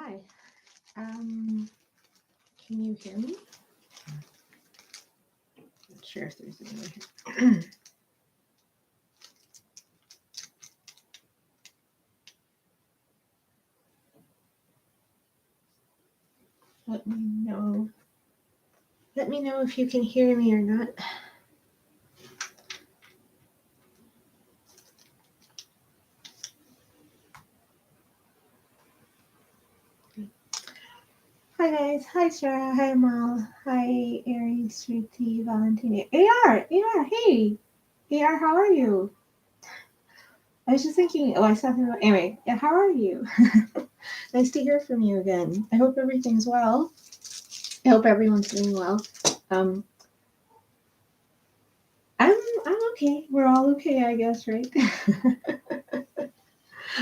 Hi. Um, can you hear me? Not sure if there's anyone here. Let me know. Let me know if you can hear me or not. Hi guys. Hi Sarah. Hi Mal. Hi Aries, Shruti, Valentina. AR. Hey. AR, how are you? I was just thinking. Oh, I saw him. Anyway, yeah. How are you? Nice to hear from you again. I hope everything's well. I hope everyone's doing well. Um, I'm okay. We're all okay, I guess, right?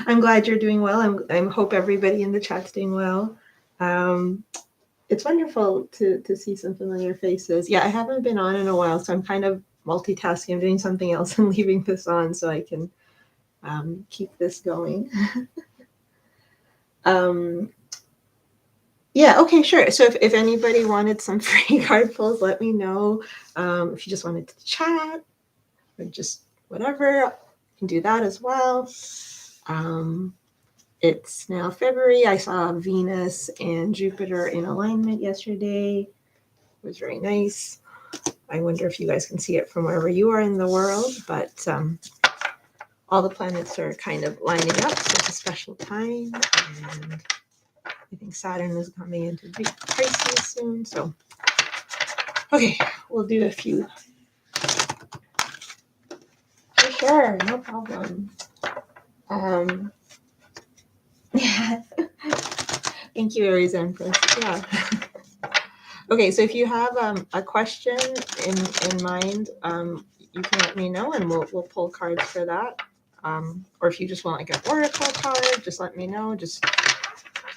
I'm glad you're doing well. I hope everybody in the chat's doing well. It's wonderful to see some familiar faces. Yeah, I haven't been on in a while, so I'm kind of multitasking. I'm doing something else and leaving this on so I can keep this going. Yeah, okay, sure. So if anybody wanted some free card pulls, let me know. If you just wanted to chat or just whatever, you can do that as well. It's now February. I saw Venus and Jupiter in alignment yesterday. It was very nice. I wonder if you guys can see it from wherever you are in the world, but all the planets are kind of lining up, so it's a special time. And I think Saturn is coming into Pisces soon. So, okay, we'll do a few. For sure, no problem. Yeah. Thank you, Aries Empress. Yeah. Okay, so if you have a question in mind, you can let me know, and we'll pull cards for that. Or if you just want like an oracle card, just let me know. Just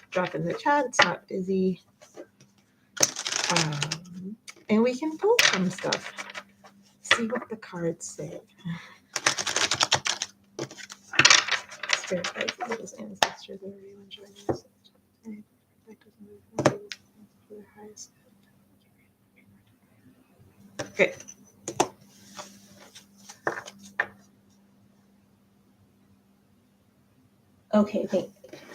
drop in the chat. It's not busy, and we can pull some stuff. See what the cards say. Spirit guides, angels, ancestors, everyone joining us. Okay. Okay.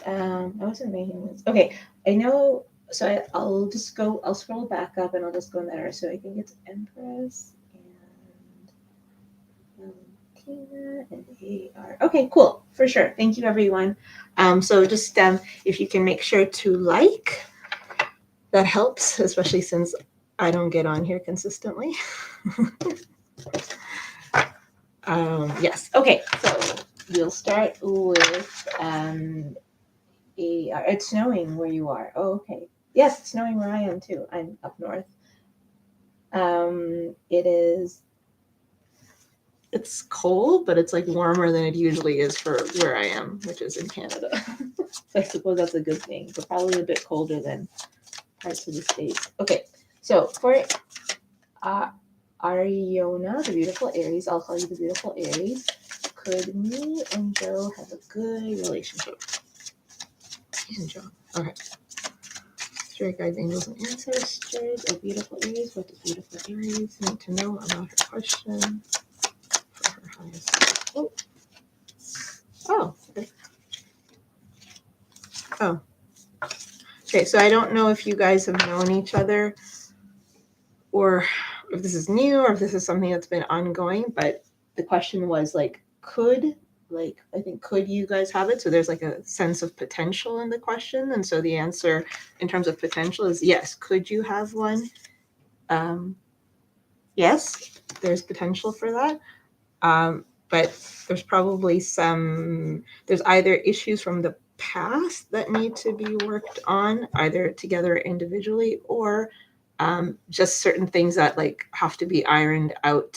I wasn't making this. Okay, I know. So I'll just go. I'll scroll back up and I'll just go in that order. So I think it's Empress and Valentina and AR. Okay, cool. For sure. Thank you, everyone. So just if you can make sure to like, that helps, especially since I don't get on here consistently. Yes. Okay. So we'll start with it's snowing where you are. Oh, okay. Yes, it's snowing where I am too. I'm up north. It is. It's cold, but it's like warmer than it usually is for where I am, which is in Canada. So I suppose that's a good thing, but probably a bit colder than parts of the States. Okay, so for Ariona, the beautiful Aries, I'll call you the beautiful Aries. Could me and Joe have a good relationship? Me and Joe. Okay. Spirit guides, angels, and ancestors. A beautiful Aries. What does beautiful Aries need to know about her question? For her highest. Oh. Okay. Oh. Okay, so I don't know if you guys have known each other or if this is new or if this is something that's been ongoing, but the question was could you guys have it? So there's like a sense of potential in the question. And so the answer in terms of potential is yes. Could you have one? Yes, there's potential for that. But there's probably there's either issues from the past that need to be worked on, either together or individually, or just certain things that have to be ironed out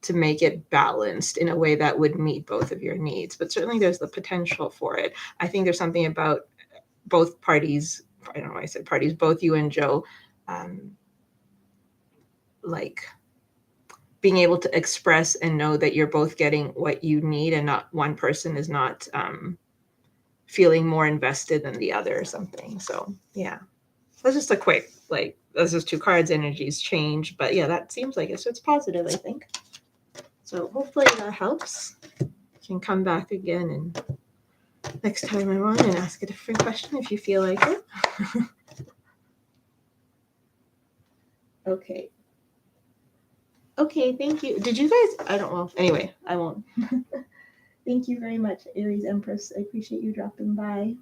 to make it balanced in a way that would meet both of your needs. But certainly there's the potential for it. I think there's something about both parties. I don't know why I said parties, both you and Joe, being able to express and know that you're both getting what you need and not one person is not feeling more invested than the other or something. So yeah, that's just a quick, like, those just two cards, energies change, but yeah, that seems like it. So it's positive, I think. So hopefully that helps. You can come back again and next time I'm on and ask a different question if you feel like it. Okay. Okay, thank you. Did you guys? I don't know. Anyway, I won't. Thank you very much, Aries Empress. I appreciate you dropping by.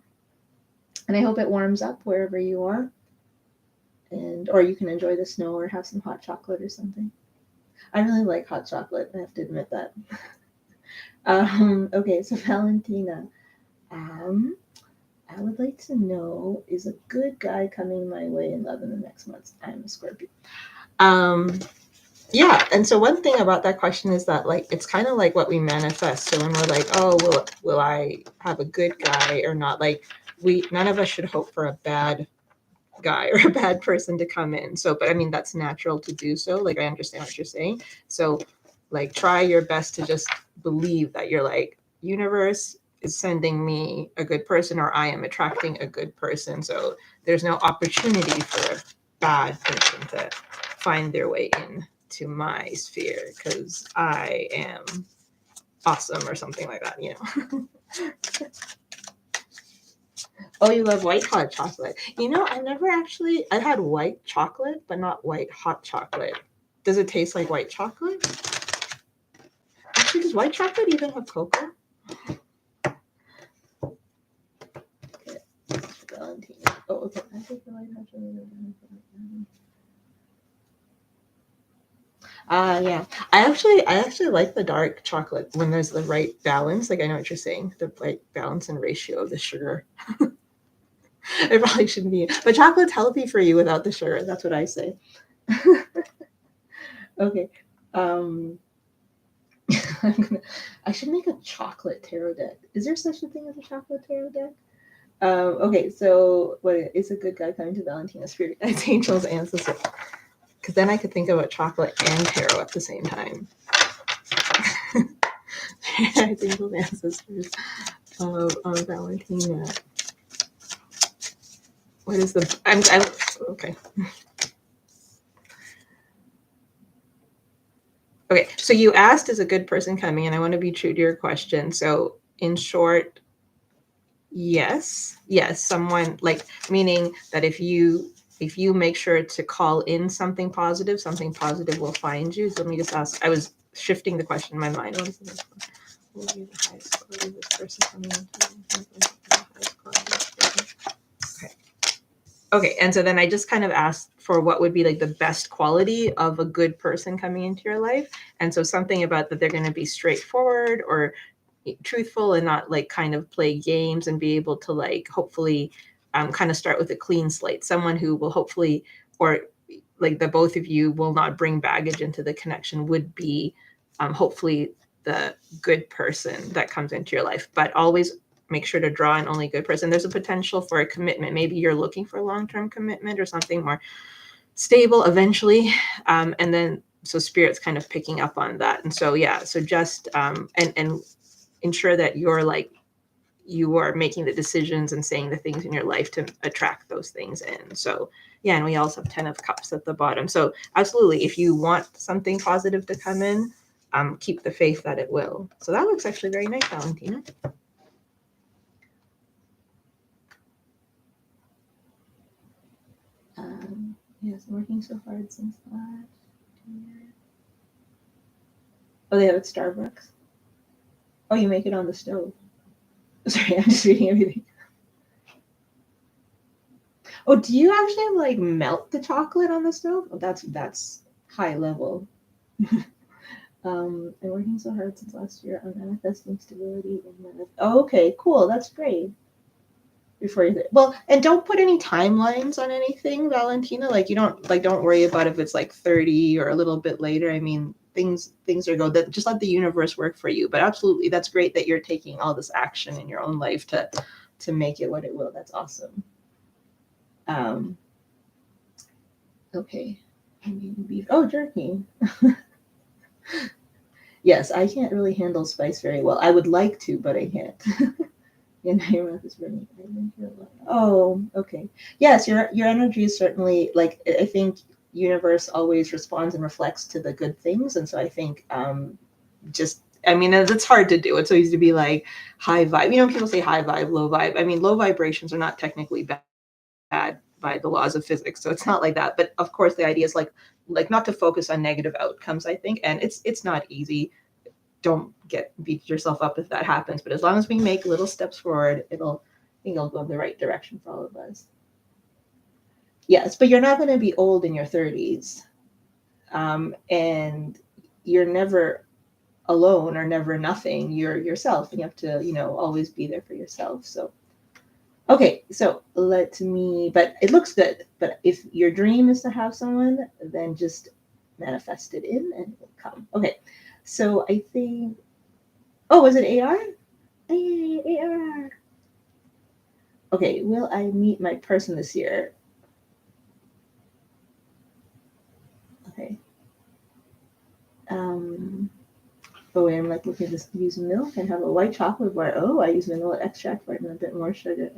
And I hope it warms up wherever you are. And or you can enjoy the snow or have some hot chocolate or something. I really like hot chocolate, I have to admit that. Okay, so Valentina. I would like to know, is a good guy coming my way in love in the next month? I'm a Scorpio. Yeah, and so one thing about that question is that, like, it's kind of like what we manifest. So when we're like, oh, will I have a good guy or not? Like, none of us should hope for a bad guy or a bad person to come in. So, but I mean, that's natural to do so. Like, I understand what you're saying. So, like, try your best to just believe that you're like, universe is sending me a good person, or I am attracting a good person. So there's no opportunity for a bad person to find their way in to my sphere because I am awesome or something like that, you know. Oh, you love white hot chocolate. You know, I've had white chocolate, but not white hot chocolate. Does it taste like white chocolate? Actually, does white chocolate even have cocoa? Okay, Valentina. Oh, okay. I think the white hot chocolate. Yeah. I actually like the dark chocolate when there's the right balance. Like, I know what you're saying, the right balance and ratio of the sugar. It probably shouldn't be, but chocolate's healthy for you without the sugar. That's what I say. Okay. I should make a chocolate tarot deck. Is there such a thing as a chocolate tarot deck? Okay, so what is a good guy coming to Valentina's spirit guides, angels, ancestors? Because then I could think about chocolate and tarot at the same time. Angels, ancestors of Valentina. What is the? I'm okay. Okay, so you asked, is a good person coming? And I want to be true to your question. So, in short, yes, someone, like, meaning that if you make sure to call in something positive will find you. So let me just ask. I was shifting the question in my mind. What is the next one? What will be the highest quality of this person coming into? Okay. Okay, and so then I just kind of asked for what would be like the best quality of a good person coming into your life. And so something about that they're going to be straightforward or truthful and not like kind of play games and be able to like hopefully kind of start with a clean slate. Someone who will hopefully, or like the both of you will not bring baggage into the connection would be hopefully the good person that comes into your life. But always make sure to draw an only good person. There's a potential for a commitment. Maybe you're looking for a long-term commitment or something more stable eventually. And then so spirit's kind of picking up on that. And so yeah, so just and ensure that you're like you are making the decisions and saying the things in your life to attract those things in. So yeah, and we also have 10 of cups at the bottom. So absolutely, if you want something positive to come in, keep the faith that it will. So that looks actually very nice, Valentina. Yes, working so hard since last year. Oh, they have it at Starbucks? Oh, you make it on the stove. Sorry, I'm just reading everything. Oh, do you actually like melt the chocolate on the stove? Oh, that's high level. I'm working so hard since last year on manifesting stability in my life. Oh, okay, cool. That's great. Before you well, and don't put any timelines on anything, Valentina. Like, you don't worry about if it's like 30 or a little bit later. I mean, things are good. That just let the universe work for you. But absolutely, that's great that you're taking all this action in your own life to make it what it will. That's awesome. Okay. Oh, jerky. Yes, I can't really handle spice very well. I would like to, but I can't. Yeah, your mouth is burning. Oh, okay. Yes, your energy is certainly like I think universe always responds and reflects to the good things, and so I think just I mean it's hard to do. It's so easy to be like high vibe. You know, people say high vibe, low vibe. I mean, low vibrations are not technically bad by the laws of physics, so it's not like that. But of course, the idea is like not to focus on negative outcomes. I think, and it's not easy. Don't beat yourself up if that happens. But as long as we make little steps forward, I think it'll go in the right direction for all of us. Yes, but you're not going to be old in your 30s, and you're never alone or never nothing. You're yourself, and you have to, always be there for yourself. So, okay, so let me. But it looks good. But if your dream is to have someone, then just manifest it in, and it will come. Okay, so I think. Oh, was it AR? Hey, AR. Okay, will I meet my person this year? Okay. Oh, wait, I'm like looking to use milk and have a white chocolate bar. Oh, I use vanilla extract for it and a bit more sugar.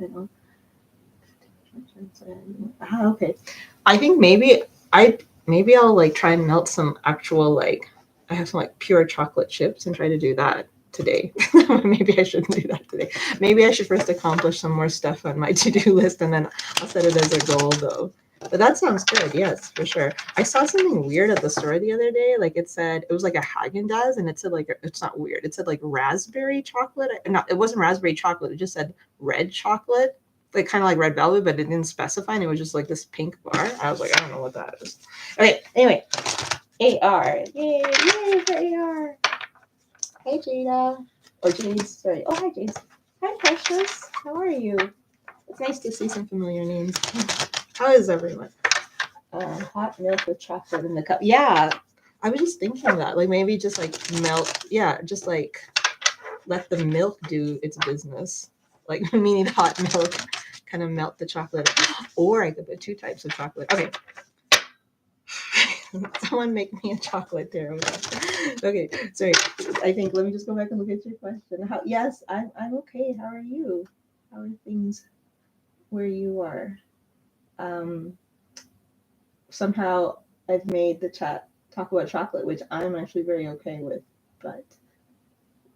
Okay. I think maybe I'll like try and melt some actual like I have some like pure chocolate chips and try to do that today. Maybe I shouldn't do that today. Maybe I should first accomplish some more stuff on my to-do list and then I'll set it as a goal though. But that sounds good. Yes, for sure. I saw something weird at the store the other day. Like it was like a Haagen-Dazs and it said like it's not weird. It said like raspberry chocolate. No, it wasn't raspberry chocolate. It just said red chocolate, like kind of like red velvet, but it didn't specify, and it was just like this pink bar. I was like, I don't know what that is. Okay, anyway, AR, yay for AR. Hey Jada, or Jade, sorry. Oh hi Jade. Hi Precious, how are you? It's nice to see some familiar names. How is everyone? Hot milk with chocolate in the cup. Yeah, I was just thinking that, like maybe just like melt. Yeah, just like let the milk do its business. Like we need hot milk, kind of melt the chocolate. Or I could put two types of chocolate. Okay. Someone make me a chocolate there. Okay, sorry. I think let me just go back and look at your question. Yes, I'm okay. How are you? How are things where you are? Um, Somehow I've made the chat talk about chocolate, which I'm actually very okay with. But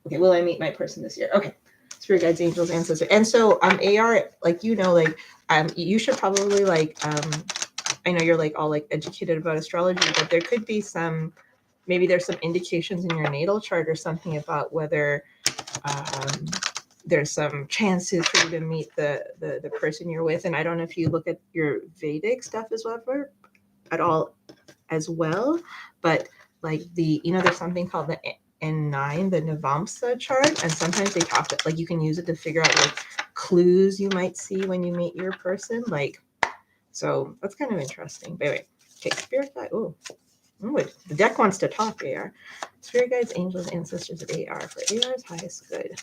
okay, will I meet my person this year? Okay. Spirit guides, angels, ancestors. And so AR, like you should probably I know you're like all like educated about astrology, but there could be maybe there's some indications in your natal chart or something about whether um, there's some chances for you to meet the person you're with. And I don't know if you look at your Vedic stuff as well at all as well, but like there's something called the N9, the Navamsa chart, and sometimes they talk like you can use it to figure out like clues you might see when you meet your person, like so that's kind of interesting. But anyway, okay, spirit guide. Oh, the deck wants to talk. AR, spirit guides, angels, ancestors of AR for AR's highest good.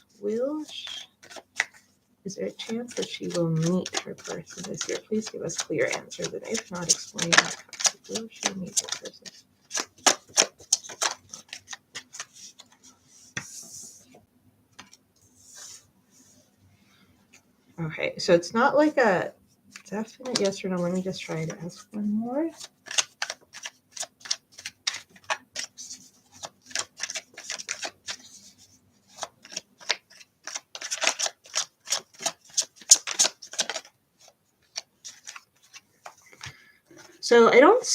Is there a chance that she will meet her person this year? Please give us clear answers, and if not, explain. Will she meet her person? Okay, so it's not like a definite yes or no. Let me just try to ask one more. So I don't.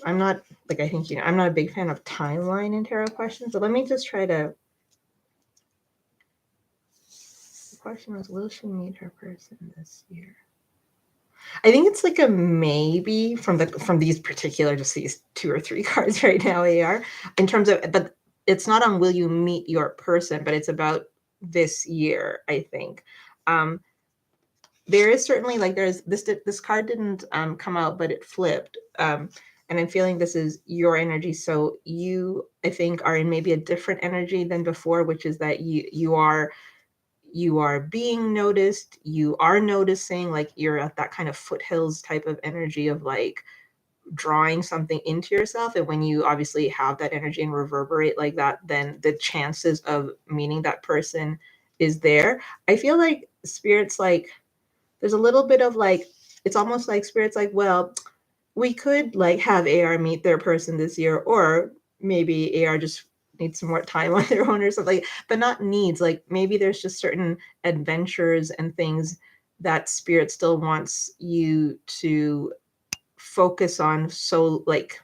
I'm not like I think I'm not a big fan of timeline in tarot questions. But let me just try to. The question was, will she meet her person this year? I think it's like a maybe from these particular just these 2 or 3 cards right now. AR in terms of, but it's not on will you meet your person, but it's about this year. I think. There is certainly like there's this card didn't come out, but it flipped, and I'm feeling this is your energy. So you, I think, are in maybe a different energy than before, which is that you are being noticed, you are noticing, like you're at that kind of foothills type of energy of like drawing something into yourself. And when you obviously have that energy and reverberate like that, then the chances of meeting that person is there. I feel like Spirit's like, there's a little bit of like, it's almost like Spirit's like, well, we could like have AR meet their person this year, or maybe AR just needs some more time on their own or something, but not needs. Like maybe there's just certain adventures and things that Spirit still wants you to focus on. So like,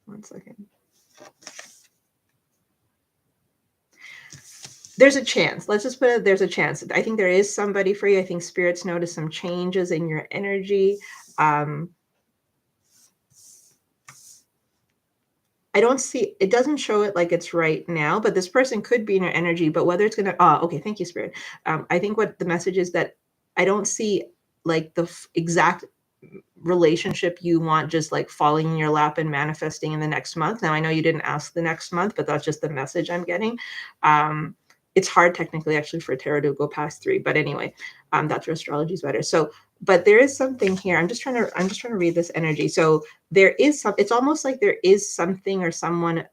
one second. There's a chance. Let's just put it, there's a chance. I think there is somebody for you. I think Spirit's noticed some changes in your energy. I don't see, it doesn't show it like it's right now, but this person could be in your energy, but whether it's gonna, okay, thank you, Spirit. I think what the message is that I don't see like the exact relationship you want just like falling in your lap and manifesting in the next month. Now, I know you didn't ask the next month, but that's just the message I'm getting. It's hard technically actually for tarot to go past 3, but anyway, that's where astrology is better. So, but there is something here. I'm just trying to read this energy. So there is some, it's almost like there is something or someone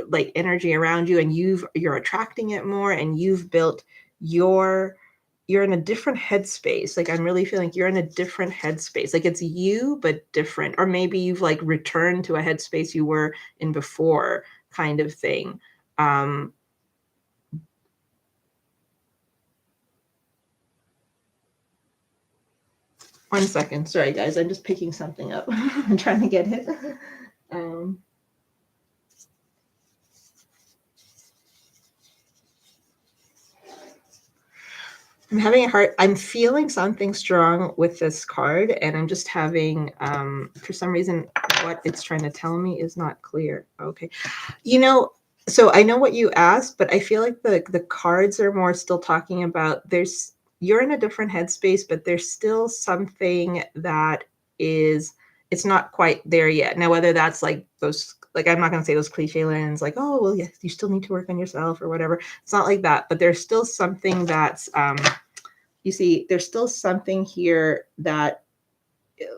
like energy around you, and you're attracting it more, and you've built you're in a different headspace. Like I'm really feeling like you're in a different headspace. Like it's you, but different. Or maybe you've like returned to a headspace you were in before, kind of thing. One second. Sorry, guys. I'm just picking something up. I'm trying to get it. I'm having a hard, I'm feeling something strong with this card, and I'm just having, for some reason, what it's trying to tell me is not clear. Okay. So I know what you asked, but I feel like the cards are more still talking about you're in a different headspace, but there's still something that is, it's not quite there yet. Now, whether that's like those, like, I'm not going to say those cliche lines like, oh, well, yes, you still need to work on yourself or whatever. It's not like that, but there's still something that's, you see, there's still something here that,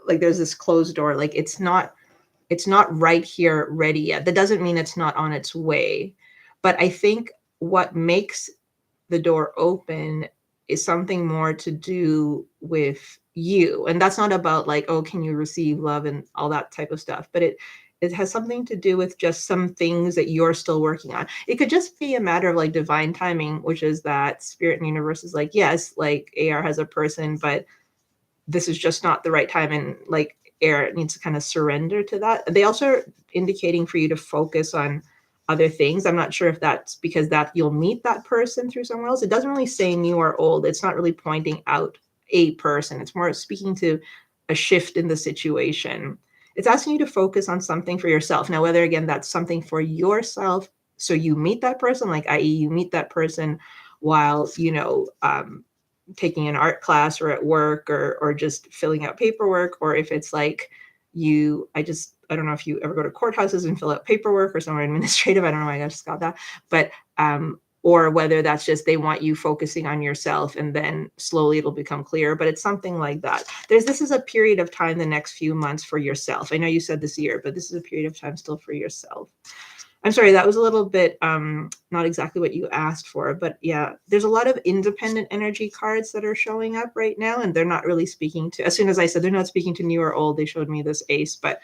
like, there's this closed door. Like, it's not right here ready yet. That doesn't mean it's not on its way. But I think what makes the door open is something more to do with you. And that's not about like, oh, can you receive love and all that type of stuff. But it has something to do with just some things that you're still working on. It could just be a matter of like divine timing, which is that Spirit and universe is like, yes, like AR has a person, but this is just not the right time, and like air needs to kind of surrender to that. They also are indicating for you to focus on other things. I'm not sure if that's because that you'll meet that person through somewhere else. It doesn't really say new or old. It's not really pointing out a person. It's more speaking to a shift in the situation. It's asking you to focus on something for yourself. Now, whether again that's something for yourself, so you meet that person, like i.e. you meet that person while taking an art class or at work, or just filling out paperwork, or if it's like I don't know if you ever go to courthouses and fill out paperwork or somewhere administrative. I don't know why I just got that. But or whether that's just they want you focusing on yourself, and then slowly it'll become clear. But it's something like that. This is a period of time, the next few months, for yourself. I know you said this year, but this is a period of time still for yourself. I'm sorry, that was a little bit not exactly what you asked for, but yeah, there's a lot of independent energy cards that are showing up right now, and they're not really speaking to, as soon as I said they're not speaking to new or old, they showed me this ace, but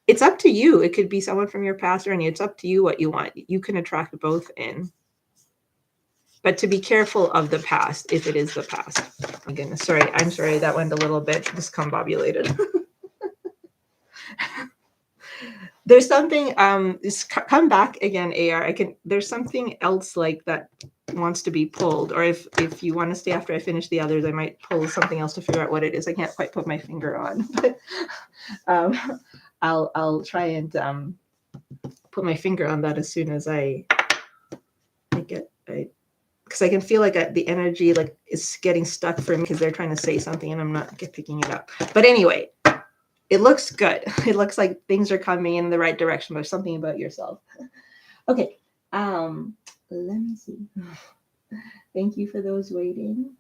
it's up to you. It could be someone from your past, or any, it's up to you what you want. You can attract both in. But to be careful of the past, if it is the past. Oh my goodness, sorry, I'm sorry, that went a little bit discombobulated. There's something come back again, AR. There's something else like that wants to be pulled, or if you want to stay after I finish the others, I might pull something else to figure out what it is. I can't quite put my finger on, but I'll try and put my finger on that as soon as I get because I can feel like the energy like is getting stuck for me because they're trying to say something and I'm not picking it up. But anyway, it looks good. It looks like things are coming in the right direction. There's something about yourself. Okay. Let me see. Thank you for those waiting.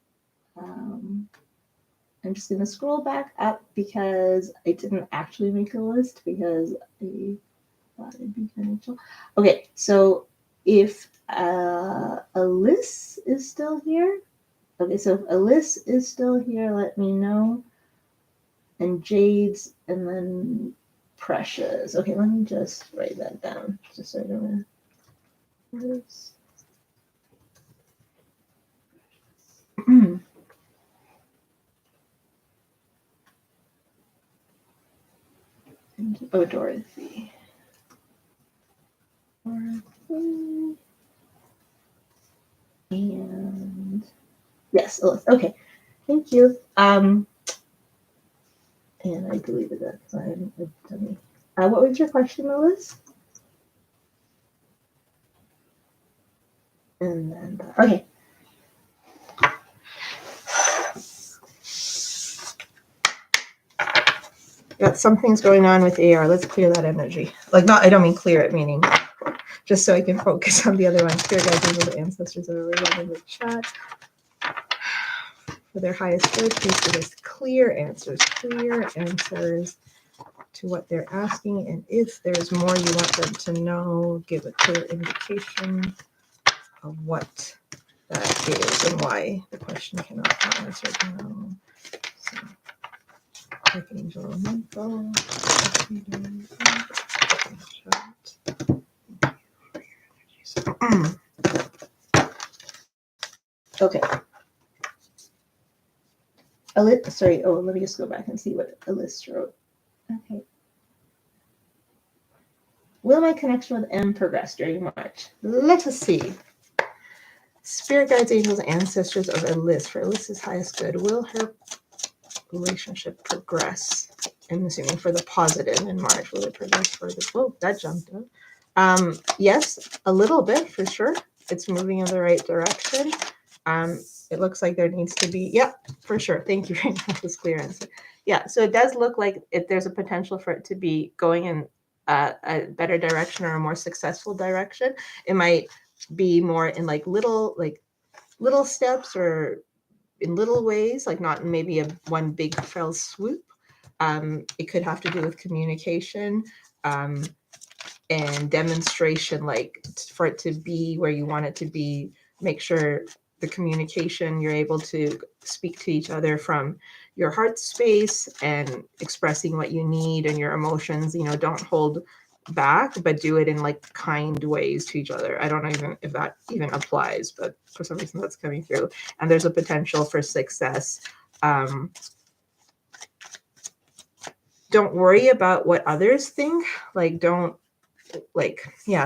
I'm just going to scroll back up because I didn't actually make a list because thought it'd be kind of chill. Okay, so if Alyss is still here, okay, so if Alyss is still here, let me know. And Jade's, and then Precious. Okay, let me just write that down, just so I don't know. Oh, Dorothy. Dorothy. And yes, Alyss. Okay, thank you. And I deleted that because I haven't done it. What was your question, Alyss? And then, okay. Yeah, something's going on with AR. Let's clear that energy. Like, not, I don't mean clear it, meaning just so I can focus on the other one. Spirit guides, angels, the ancestors that are living in the chat. For their highest good, please give us clear answers to what they're asking. And if there's more you want them to know, give a clear indication of what that is and why the question cannot be answered now. So, Archangel Michael. Okay. Sorry, oh, let me just go back and see what Alyss wrote. Okay. Will my connection with M progress during March? Let us see. Spirit guides, angels, ancestors of Alyss. For Alyss's highest good, will her relationship progress? I'm assuming for the positive in March. Will it progress for the... Oh, that jumped up. Yes, a little bit for sure. It's moving in the right direction. It looks like there needs to be... Yeah, for sure. Thank you very much for this clear answer. Yeah, so it does look like there's a potential for it to be going in a better direction or a more successful direction. It might be more in like little steps or in little ways, like not maybe a one big fell swoop. It could have to do with communication and demonstration, like for it to be where you want it to be. Make sure the communication, you're able to speak to each other from your heart space and expressing what you need and your emotions. You know, don't hold back, but do it in like kind ways to each other. I don't know even if that even applies, but for some reason that's coming through. And there's a potential for success. Don't worry about what others think. Like, don't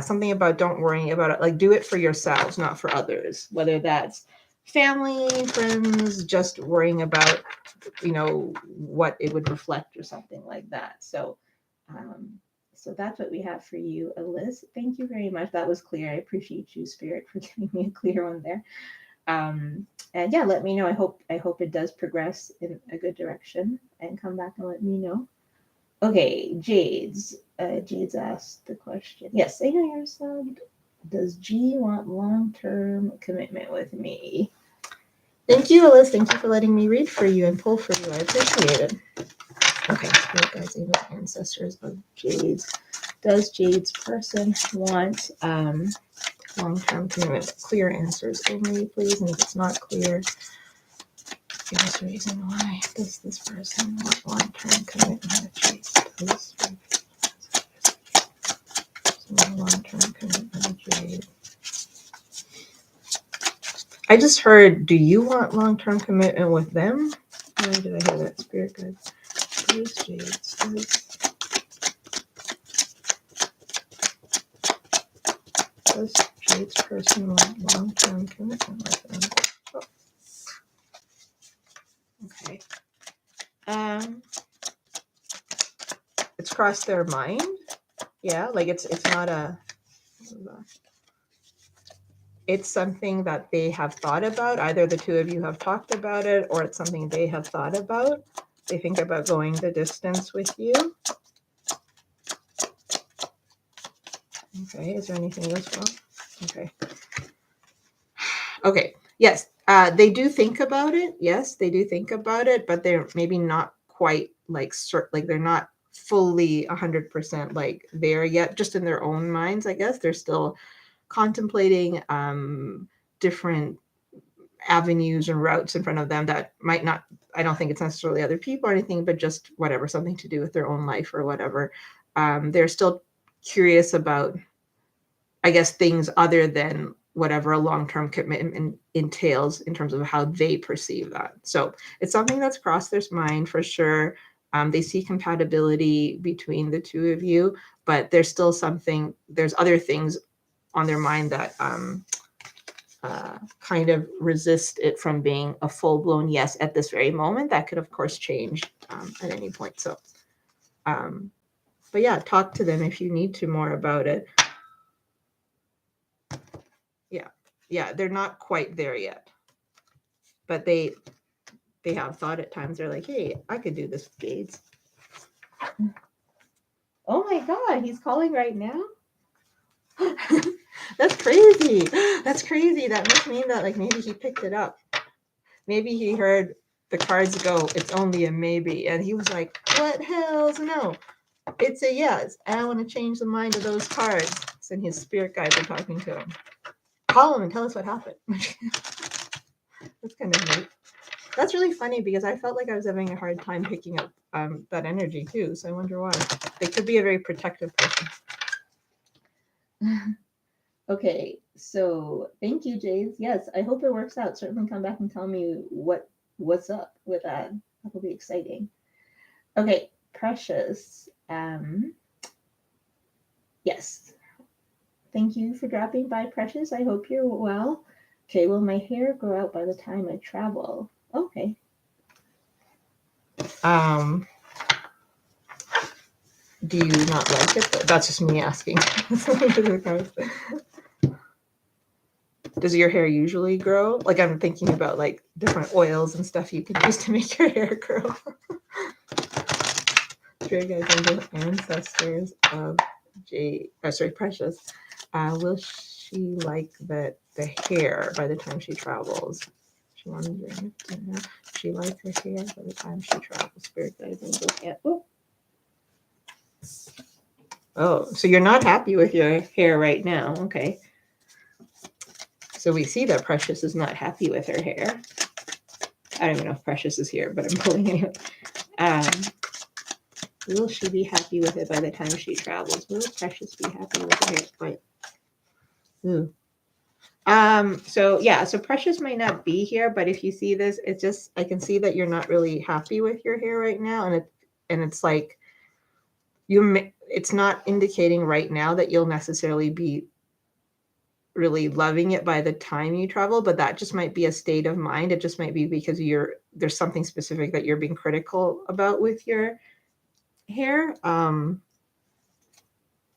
something about don't worry about it. Like, do it for yourselves, not for others. Whether that's family, friends, just worrying about, what it would reflect or something like that. So, so that's what we have for you, Alyss. Thank you very much. That was clear. I appreciate you, Spirit, for giving me a clear one there. And yeah, let me know. I hope it does progress in a good direction, and come back and let me know. Okay, Jade's asked the question. Yes, I know you're subbed. Does G want long-term commitment with me? Thank you, Alyss. Thank you for letting me read for you and pull for you. I appreciate it. Okay, Spirit guides, angels, ancestors of Jade's. Does Jade's person want long-term commitment? Clear answers only, please. And if it's not clear, give us a reason why. Does this person want long-term commitment with Jade? Long-term commitment with Jade. I just heard, do you want long-term commitment with them? Where did I hear that? Spirit guide. Please, Jade. Does Jade's person want long-term commitment with them? Oh. Okay. It's crossed their mind. Yeah, like it's not a... It's something that they have thought about. Either the two of you have talked about it, or it's something they have thought about. They think about going the distance with you. Okay, is there anything else wrong? Okay. Okay, yes, they do think about it. Yes, they do think about it, but they're maybe not quite like they're not fully 100% like there yet, just in their own minds, I guess. They're still contemplating different avenues and routes in front of them that might not, I don't think it's necessarily other people or anything, but just whatever, something to do with their own life or whatever. They're still curious about, I guess, things other than whatever a long-term commitment entails in terms of how they perceive that. So it's something that's crossed their mind for sure. They see compatibility between the two of you, but there's still something, there's other things on their mind that kind of resist it from being a full-blown yes at this very moment. That could, of course, change at any point. So, but yeah, talk to them if you need to more about it. Yeah, they're not quite there yet, but they have thought at times. They're like, hey, I could do this with Jades. Oh my God, he's calling right now. That's crazy. That's crazy. That must mean that like maybe he picked it up. Maybe he heard the cards go, it's only a maybe, and he was like, what hell's no? It's a yes, and I want to change the mind of those cards. And his spirit guides are talking to him. Call him and tell us what happened. That's kind of neat. That's really funny because I felt like I was having a hard time picking up that energy too. So I wonder why. They could be a very protective person. Okay, so thank you, Jades. Yes, I hope it works out. Certainly come back and tell me what's up with that. That will be exciting. Okay, Precious. Yes. Thank you for dropping by, Precious. I hope you're well. Okay, will my hair grow out by the time I travel? Okay. Do you not like it? That's just me asking. Does your hair usually grow? Like I'm thinking about like different oils and stuff you can use to make your hair grow. Spirit guides and ancestors of Precious. Will she like the hair by the time she travels? She wanted to know. She likes her hair by the time she travels. Spirit guides and oh, so you're not happy with your hair right now. Okay. So we see that Precious is not happy with her hair. I don't even know if Precious is here, but I'm pulling it. Will she be happy with it by the time she travels? Will Precious be happy with her hair? Right. Ooh. So yeah, so Precious might not be here, but if you see this, it's just I can see that you're not really happy with your hair right now, and it's like it's not indicating right now that you'll necessarily be really loving it by the time you travel, but that just might be a state of mind. It just might be because there's something specific that you're being critical about with your hair.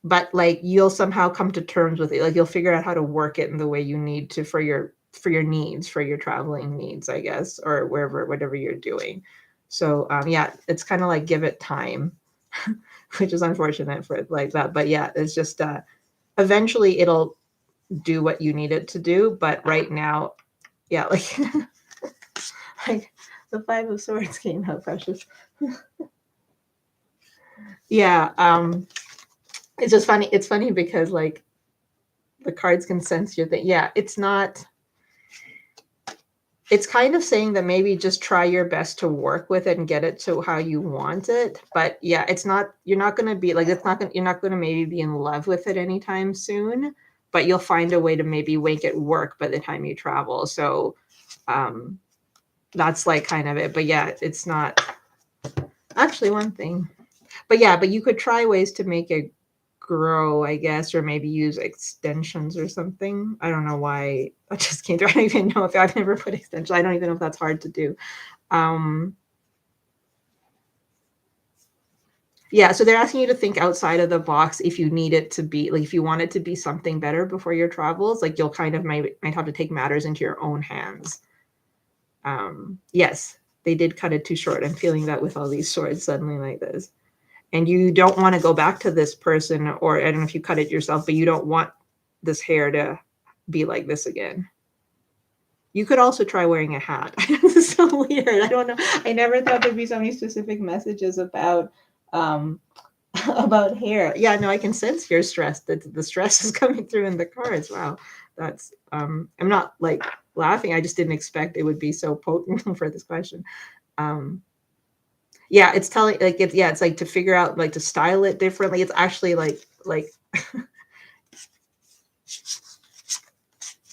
But like you'll somehow come to terms with it. Like you'll figure out how to work it in the way you need to for your needs, for your traveling needs, I guess, or whatever you're doing. So yeah, it's kind of like give it time, which is unfortunate for it like that. But yeah, it's just eventually it'll do what you need it to do. But right now, yeah, like like the Five of Swords came out, Precious. Yeah, it's just funny. It's funny because like the cards can sense your thing. Yeah, it's not. It's kind of saying that maybe just try your best to work with it and get it to how you want it. But yeah, it's not. You're not going to be like it's not going. You're not going to maybe be in love with it anytime soon. But you'll find a way to maybe make it work by the time you travel. So that's like kind of it. But yeah, it's not actually one thing. But yeah, but you could try ways to make it grow, I guess, or maybe use extensions or something. I don't know why that just came through. I don't even know if I've never put extensions. I don't even know if that's hard to do. Yeah, so they're asking you to think outside of the box if you need it to be like if you want it to be something better before your travels, like you'll kind of might have to take matters into your own hands. Yes, they did cut it too short. I'm feeling that with all these swords suddenly like this. And you don't want to go back to this person, or I don't know if you cut it yourself, but you don't want this hair to be like this again. You could also try wearing a hat. This is so weird. I don't know. I never thought there'd be so many specific messages about um, about hair. Yeah, no, I can sense your stress. That the stress is coming through in the cards. Wow, that's I'm not like laughing. I just didn't expect it would be so potent for this question. Um, yeah, it's telling like it's yeah, it's like to figure out like to style it differently. It's actually like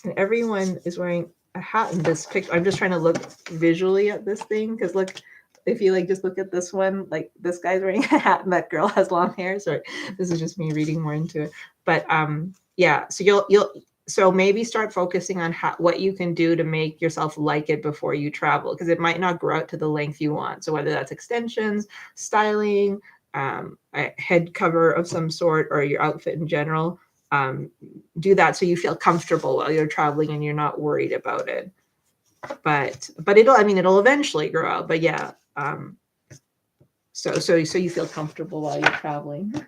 and everyone is wearing a hat in this picture. I'm just trying to look visually at this thing because look, if you like just look at this one, like this guy's wearing a hat and that girl has long hair. Sorry, this is just me reading more into it. But yeah, so you'll so maybe start focusing on what you can do to make yourself like it before you travel because it might not grow out to the length you want. So whether that's extensions, styling, a head cover of some sort, or your outfit in general. Do that so you feel comfortable while you're traveling and you're not worried about it. But it'll eventually grow out. But yeah, so you feel comfortable while you're traveling.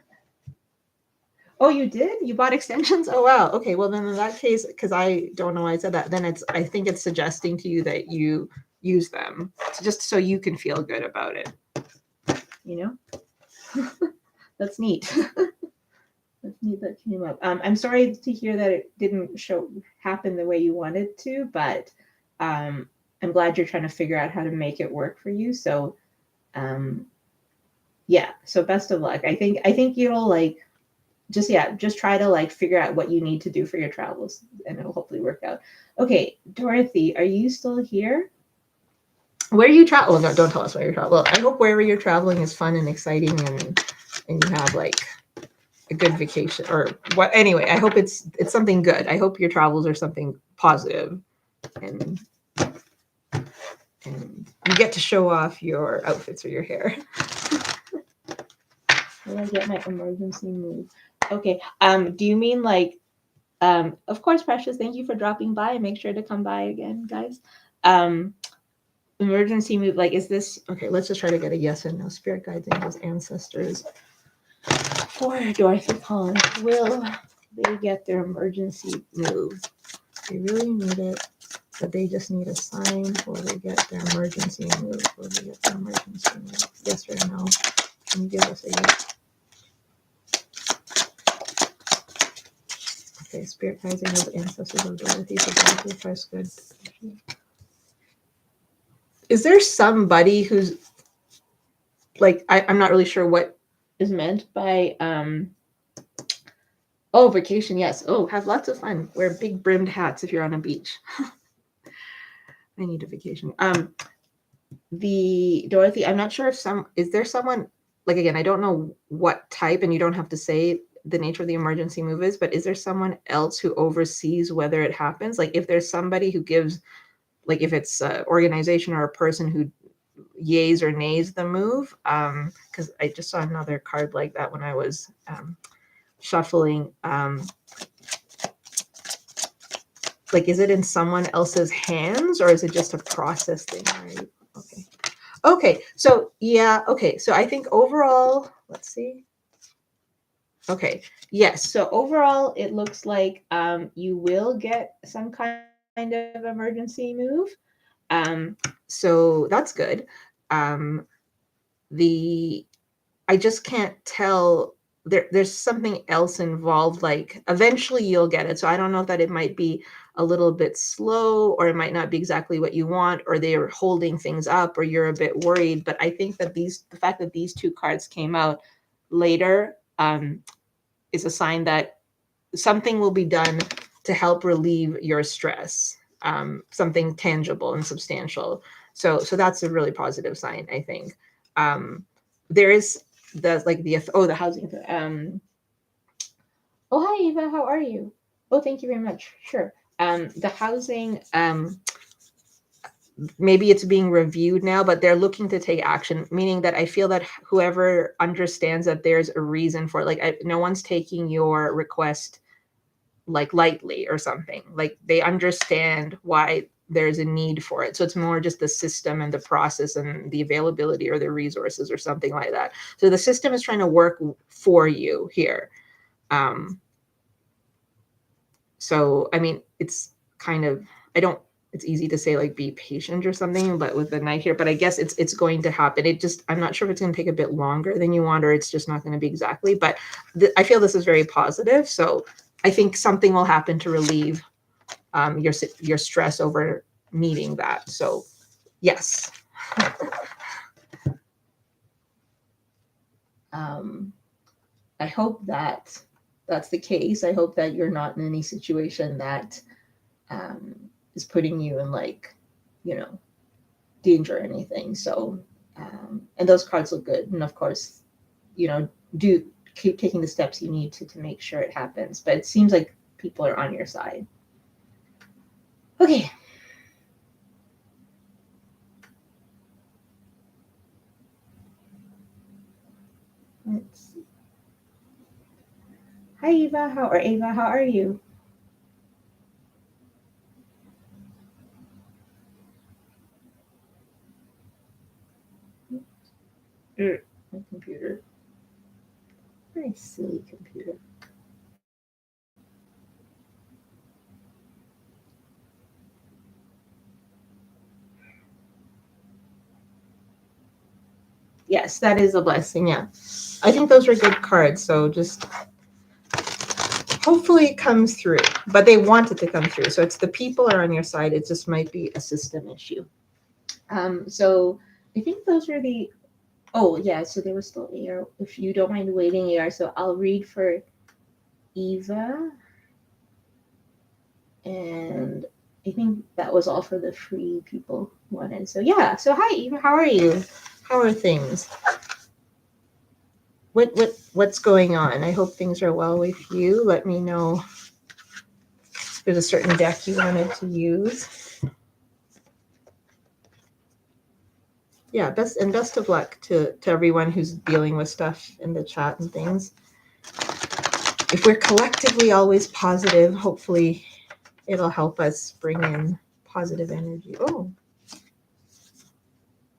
Oh, you did? You bought extensions? Oh wow. Okay, well then in that case, because I don't know why I said that, then I think it's suggesting to you that you use them just so you can feel good about it. You know, that's neat. That's neat that came up. I'm sorry to hear that it didn't happen the way you wanted to, but I'm glad you're trying to figure out how to make it work for you. So, yeah. So best of luck. I think you'll like just try to like figure out what you need to do for your travels, and it'll hopefully work out. Okay, Dorothy, are you still here? Where you travel? No, don't tell us where you're traveling. Well, I hope wherever you're traveling is fun and exciting, and you have like a good vacation or what. Anyway, I hope it's something good. I hope your travels are something positive, and you get to show off your outfits or your hair. Will I get my emergency move? Okay. Do you mean like of course, Precious, thank you for dropping by. Make sure to come by again, guys. Emergency move, like is this okay? Let's just try to get a yes and no. Spirit guides, angels, ancestors. For Dorothy Collins, will they get their emergency move? They really need it, but they just need a sign. Will they get their emergency move? Will they get their emergency move? Yes or no? Can you give us a yes? Okay, spirit guides, angels, ancestors of Dorothy. So Dorothy, press good. Is there somebody who's like I'm not really sure what is meant by oh, vacation, yes. Oh, have lots of fun. Wear big brimmed hats if you're on a beach. I need a vacation. The Dorothy, I'm not sure if is there someone like again, I don't know what type, and you don't have to say the nature of the emergency move is, but is there someone else who oversees whether it happens? Like if there's somebody who gives, like if it's an organization or a person who yays or nays the move, because I just saw another card like that when I was shuffling. Like, is it in someone else's hands or is it just a process thing? Right? Okay. Okay. So yeah. Okay. So I think overall, let's see. Okay. Yes. So overall, it looks like you will get some kind of emergency move. So that's good. I just can't tell. There's something else involved. Like eventually you'll get it. So I don't know if that it might be a little bit slow, or it might not be exactly what you want, or they're holding things up, or you're a bit worried. But I think that the fact that these two cards came out later is a sign that something will be done to help relieve your stress. Something tangible and substantial. So that's a really positive sign, I think. There is the housing. Oh hi Eva, how are you? Oh, thank you very much. Sure. The housing. Maybe it's being reviewed now, but they're looking to take action, meaning that I feel that whoever understands that there's a reason for it, like no one's taking your request like lightly or something. Like they understand why there's a need for it. So it's more just the system and the process and the availability or the resources or something like that. So the system is trying to work for you here. So I mean, it's kind of it's easy to say like be patient or something, but with the knight here, but I guess it's going to happen. It just, I'm not sure if it's going to take a bit longer than you want, or it's just not going to be exactly, but I feel this is very positive. So I think something will happen to relieve your stress over meeting that. So yes. I hope that that's the case. I hope that you're not in any situation that is putting you in like, you know, danger or anything. So, and those cards look good. And of course, you know, do keep taking the steps you need to make sure it happens. But it seems like people are on your side. Okay. Let's see. Hi, Ava, how are you? My computer. Very silly computer. Yes, that is a blessing. Yeah. I think those were good cards. So just hopefully it comes through, but they want it to come through. So it's the people are on your side. It just might be a system issue. So I think those are the, oh yeah, so there was still AR. If you don't mind waiting, AR, so I'll read for Eva. And I think that was all for the free people who wanted. So yeah, so hi Eva, how are you? How are things? What's going on? I hope things are well with you. Let me know if there's a certain deck you wanted to use. Yeah, best of luck to everyone who's dealing with stuff in the chat and things. If we're collectively always positive, hopefully it'll help us bring in positive energy. Oh,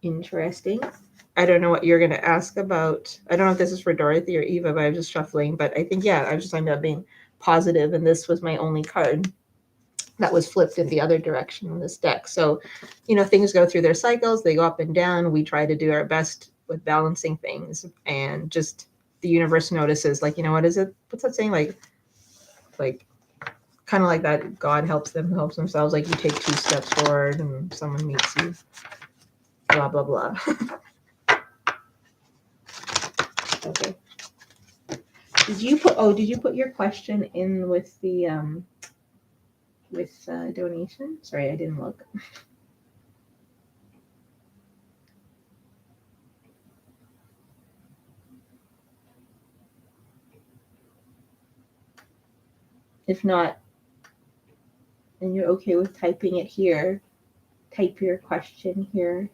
interesting. I don't know what you're going to ask about. I don't know if this is for Dorothy or Eva, but I'm just shuffling. But I think, yeah, I just ended up being positive, and this was my only card that was flipped in the other direction in this deck. So, you know, things go through their cycles, they go up and down. We try to do our best with balancing things, and just the universe notices, like, you know, what is it? What's that saying? Like kind of like that. God helps them, helps themselves. Like you take 2 steps forward, and someone meets you. Blah blah blah. Okay. Did you put your question in with the donation? Sorry, I didn't look. If not, and you're okay with typing it here, type your question here.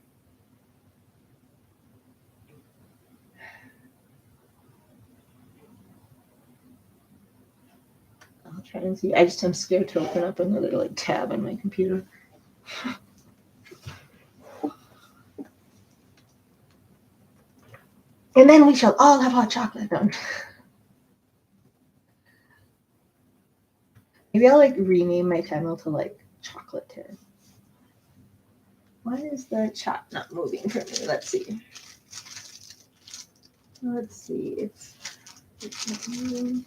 I'll try and see. I just am scared to open up another like tab on my computer. And then we shall all have hot chocolate. No. Maybe I'll like rename my channel to like Chocolate Terror. Why is the chat not moving for me? Let's see. Let's see. It's not moving.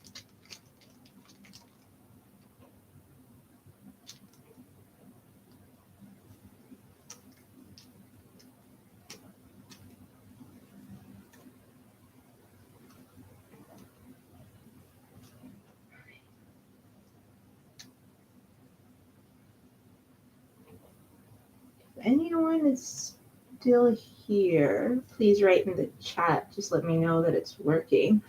If anyone is still here, please write in the chat. Just let me know that it's working.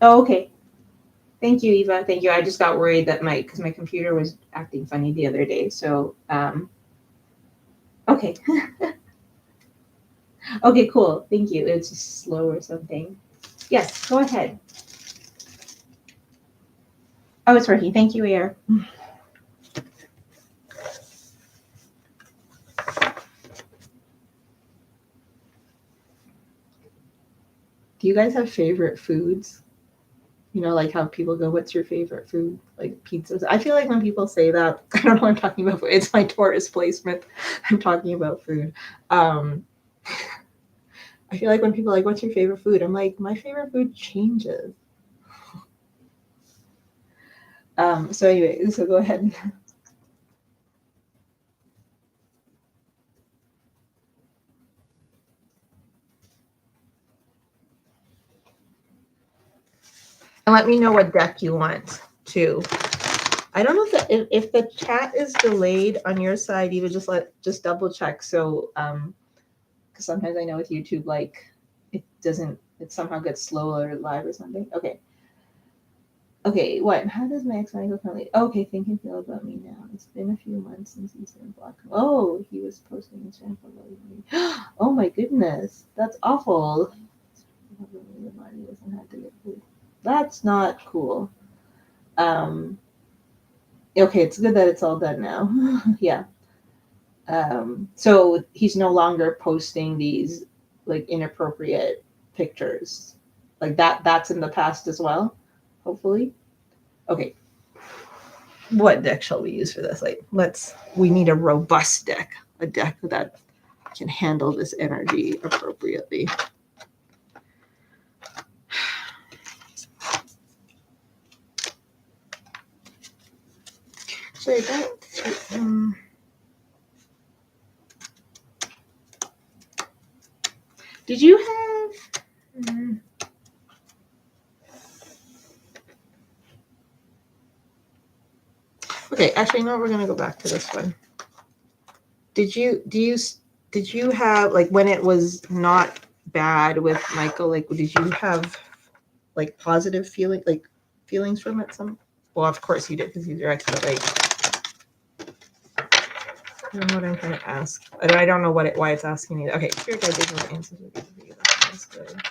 Oh, okay. Thank you, Eva. Thank you. I just got worried that because my computer was acting funny the other day. So, okay. Okay, cool. Thank you. It's just slow or something. Yes, go ahead. Oh, it's working. Thank you, Air. Do you guys have favorite foods? You know, like how people go, what's your favorite food? Like pizzas. I feel like when people say that, I don't know what I'm talking about. It's my Taurus placement. I'm talking about food. I feel like when people are like, what's your favorite food? I'm like, my favorite food changes. So anyway, so go ahead. And let me know what deck you want too. I don't know if the chat is delayed on your side, you would just double check. So because sometimes I know with YouTube, like it somehow gets slower live or something. Okay, what? How does my ex Michael currently? Okay, think and feel about me now. It's been a few months since he's been blocked. Oh, he was posting Instagram photos. Oh my goodness, that's awful. That's not cool. Okay, it's good that it's all done now. Yeah. So he's no longer posting these like inappropriate pictures. Like that's in the past as well, hopefully. Okay. What deck shall we use for this? Like we need a robust deck, a deck that can handle this energy appropriately. So that did you have okay, actually no, we're gonna go back to this one. Did you have like when it was not bad with Michael, like did you have like positive feelings from it some well of course you did because he's your ex, but like I don't know what I'm trying to ask. I don't know why it's asking me. Okay, spirit guide gives no answers. That's good.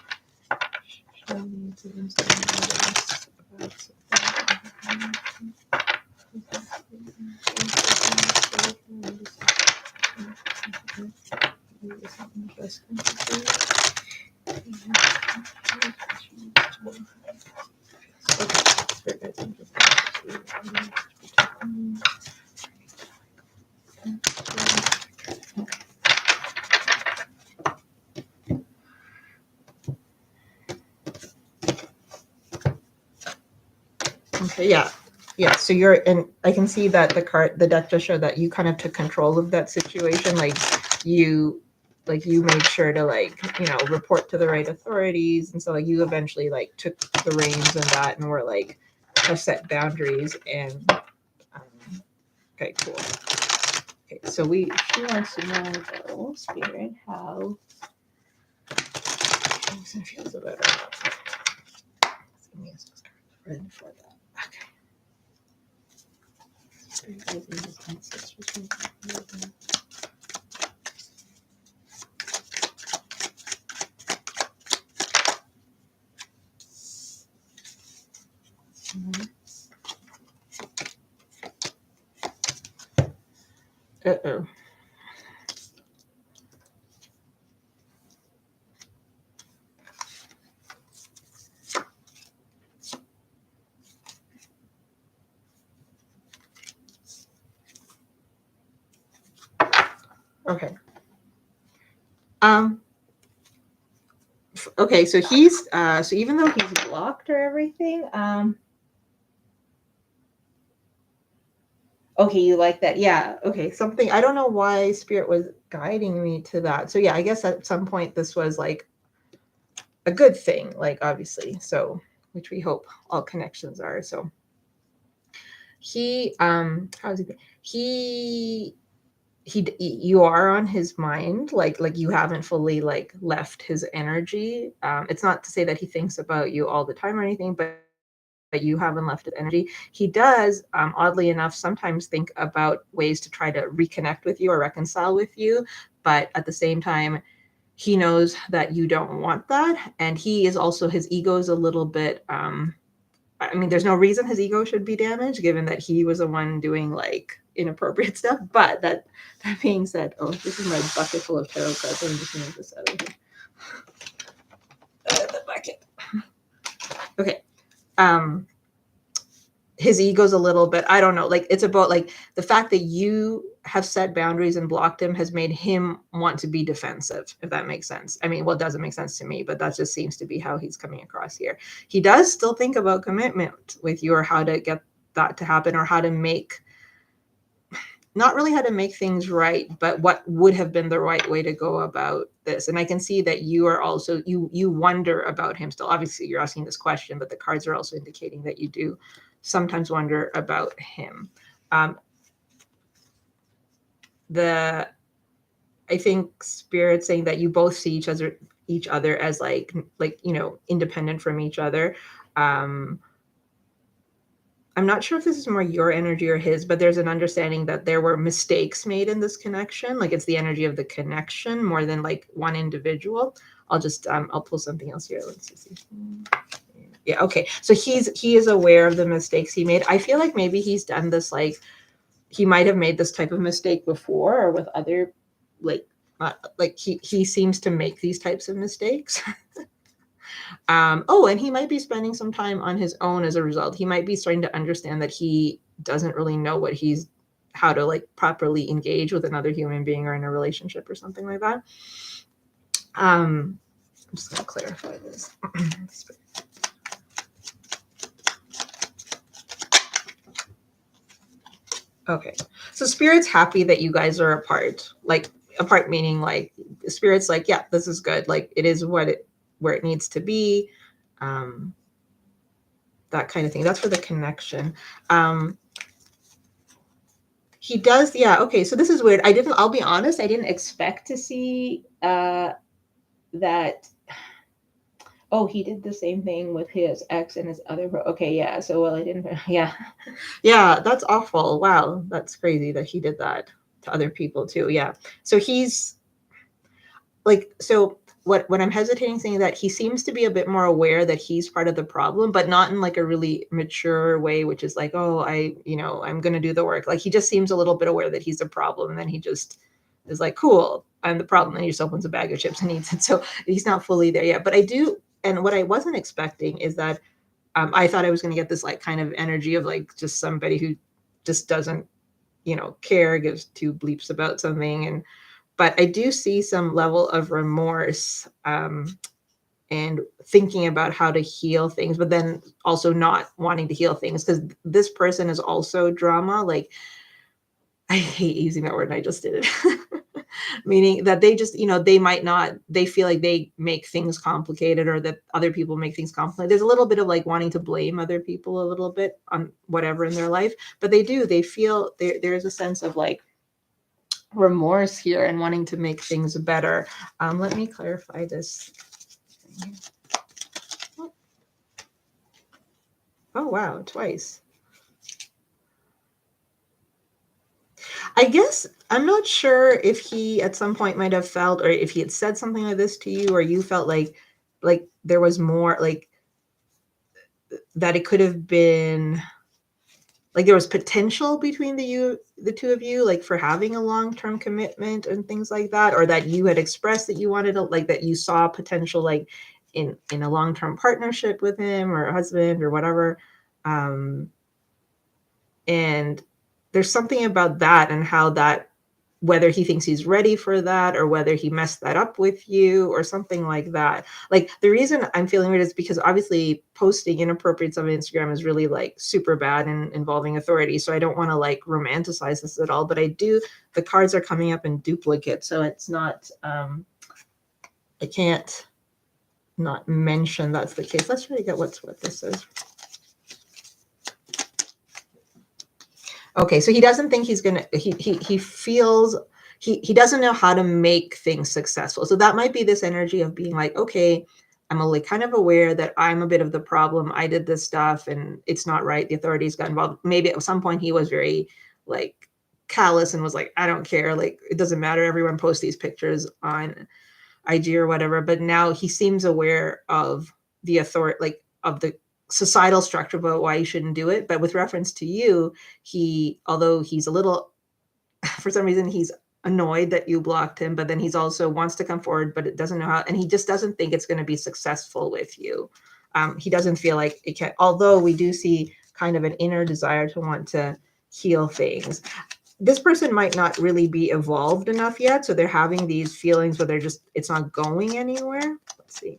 Show me to understand okay, yeah. So you're, and I can see that the deck just showed that you kind of took control of that situation. You made sure to report to the right authorities, and so like you eventually like took the reins and that, and were like have set boundaries and. Okay, cool. Okay, so she wants to know though, spirit, how it feels about it. Ready for that. Okay. Spirit guides and his ancestors. Uh-oh. Okay. Okay, so he's so even though he's blocked or everything, okay, you like that. Yeah. Okay. Something I don't know why spirit was guiding me to that. So yeah, I guess at some point this was like a good thing, like obviously. So which we hope all connections are. So how's he you are on his mind, like you haven't fully like left his energy. It's not to say that he thinks about you all the time or anything, but you haven't left his energy. He does, oddly enough, sometimes think about ways to try to reconnect with you or reconcile with you, but at the same time he knows that you don't want that, and he is also, his ego is a little bit I mean, there's no reason his ego should be damaged, given that he was the one doing like inappropriate stuff. But that being said, oh, this is my bucket full of tarot cards. I'm just gonna move this out of here. The bucket. Okay. His ego's a little bit, I don't know, like it's about like the fact that you have set boundaries and blocked him has made him want to be defensive, if that makes sense. I mean, well, it doesn't make sense to me, but that just seems to be how he's coming across here. He does still think about commitment with you, or how to get that to happen, or how to make, not really how to make things right, but what would have been the right way to go about this. And I can see that you are also, you wonder about him still. Obviously you're asking this question, but the cards are also indicating that you do sometimes wonder about him. The I think Spirit saying that you both see each other as like independent from each other. I'm not sure if this is more your energy or his, but there's an understanding that there were mistakes made in this connection. Like it's the energy of the connection more than like one individual. I'll just I'll pull something else here. Let's see. Yeah, okay. So he is aware of the mistakes he made. I feel like maybe he's done this, like he might have made this type of mistake before, or with other, like like he seems to make these types of mistakes. And he might be spending some time on his own as a result. He might be starting to understand that he doesn't really know how to like properly engage with another human being or in a relationship or something like that. I'm just going to clarify this. Okay. So Spirit's happy that you guys are apart. Like apart meaning like Spirit's like, yeah, this is good. Like it is where it needs to be. That kind of thing. That's for the connection. He does, yeah. Okay, so this is weird. I'll be honest, I didn't expect to see that. Oh, he did the same thing with his ex and his other okay, yeah. So I didn't, yeah. Yeah, that's awful. Wow, that's crazy that he did that to other people too. Yeah. So he's like, so what I'm hesitating saying that he seems to be a bit more aware that he's part of the problem, but not in like a really mature way, which is like, oh, I'm going to do the work. Like he just seems a little bit aware that he's a problem. And then he just is like, cool, I'm the problem. And he just opens a bag of chips and eats it. So he's not fully there yet, but I do. And what I wasn't expecting is that I thought I was going to get this like kind of energy of like just somebody who just doesn't, care, gives two bleeps about something. But I do see some level of remorse and thinking about how to heal things, but then also not wanting to heal things because this person is also drama. Like, I hate using that word and I just did it. Meaning that they just, they feel like they make things complicated or that other people make things complicated. There's a little bit of like wanting to blame other people a little bit on whatever in their life, but they feel there's a sense of like, remorse here and wanting to make things better. Let me clarify this. Oh, wow, twice. I guess I'm not sure if he at some point might have felt, or if he had said something like this to you, or you felt like there was more, like that it could have been like there was potential between the two of you, like for having a long-term commitment and things like that, or that you had expressed that you wanted to, like that you saw potential like in a long-term partnership with him or a husband or whatever. And there's something about that and how that, whether he thinks he's ready for that or whether he messed that up with you or something like that. Like the reason I'm feeling weird is because obviously posting inappropriate stuff on Instagram is really like super bad and involving authority. So I don't want to like romanticize this at all, but the cards are coming up in duplicate. So it's not, I can't not mention that's the case. Let's try to get what this is. Okay, so he doesn't think he's gonna. He feels he doesn't know how to make things successful. So that might be this energy of being like, okay, I'm like kind of aware that I'm a bit of the problem. I did this stuff and it's not right. The authorities got involved. Maybe at some point he was very like callous and was like, I don't care. Like it doesn't matter. Everyone posts these pictures on IG or whatever. But now he seems aware of the authority, like of the societal structure about why you shouldn't do it. But with reference to you, although he's a little, for some reason, he's annoyed that you blocked him, but then he's also wants to come forward, but it doesn't know how, and he just doesn't think it's going to be successful with you. He doesn't feel like it can, although we do see kind of an inner desire to want to heal things. This person might not really be evolved enough yet, so they're having these feelings where they're just, it's not going anywhere. Let's see.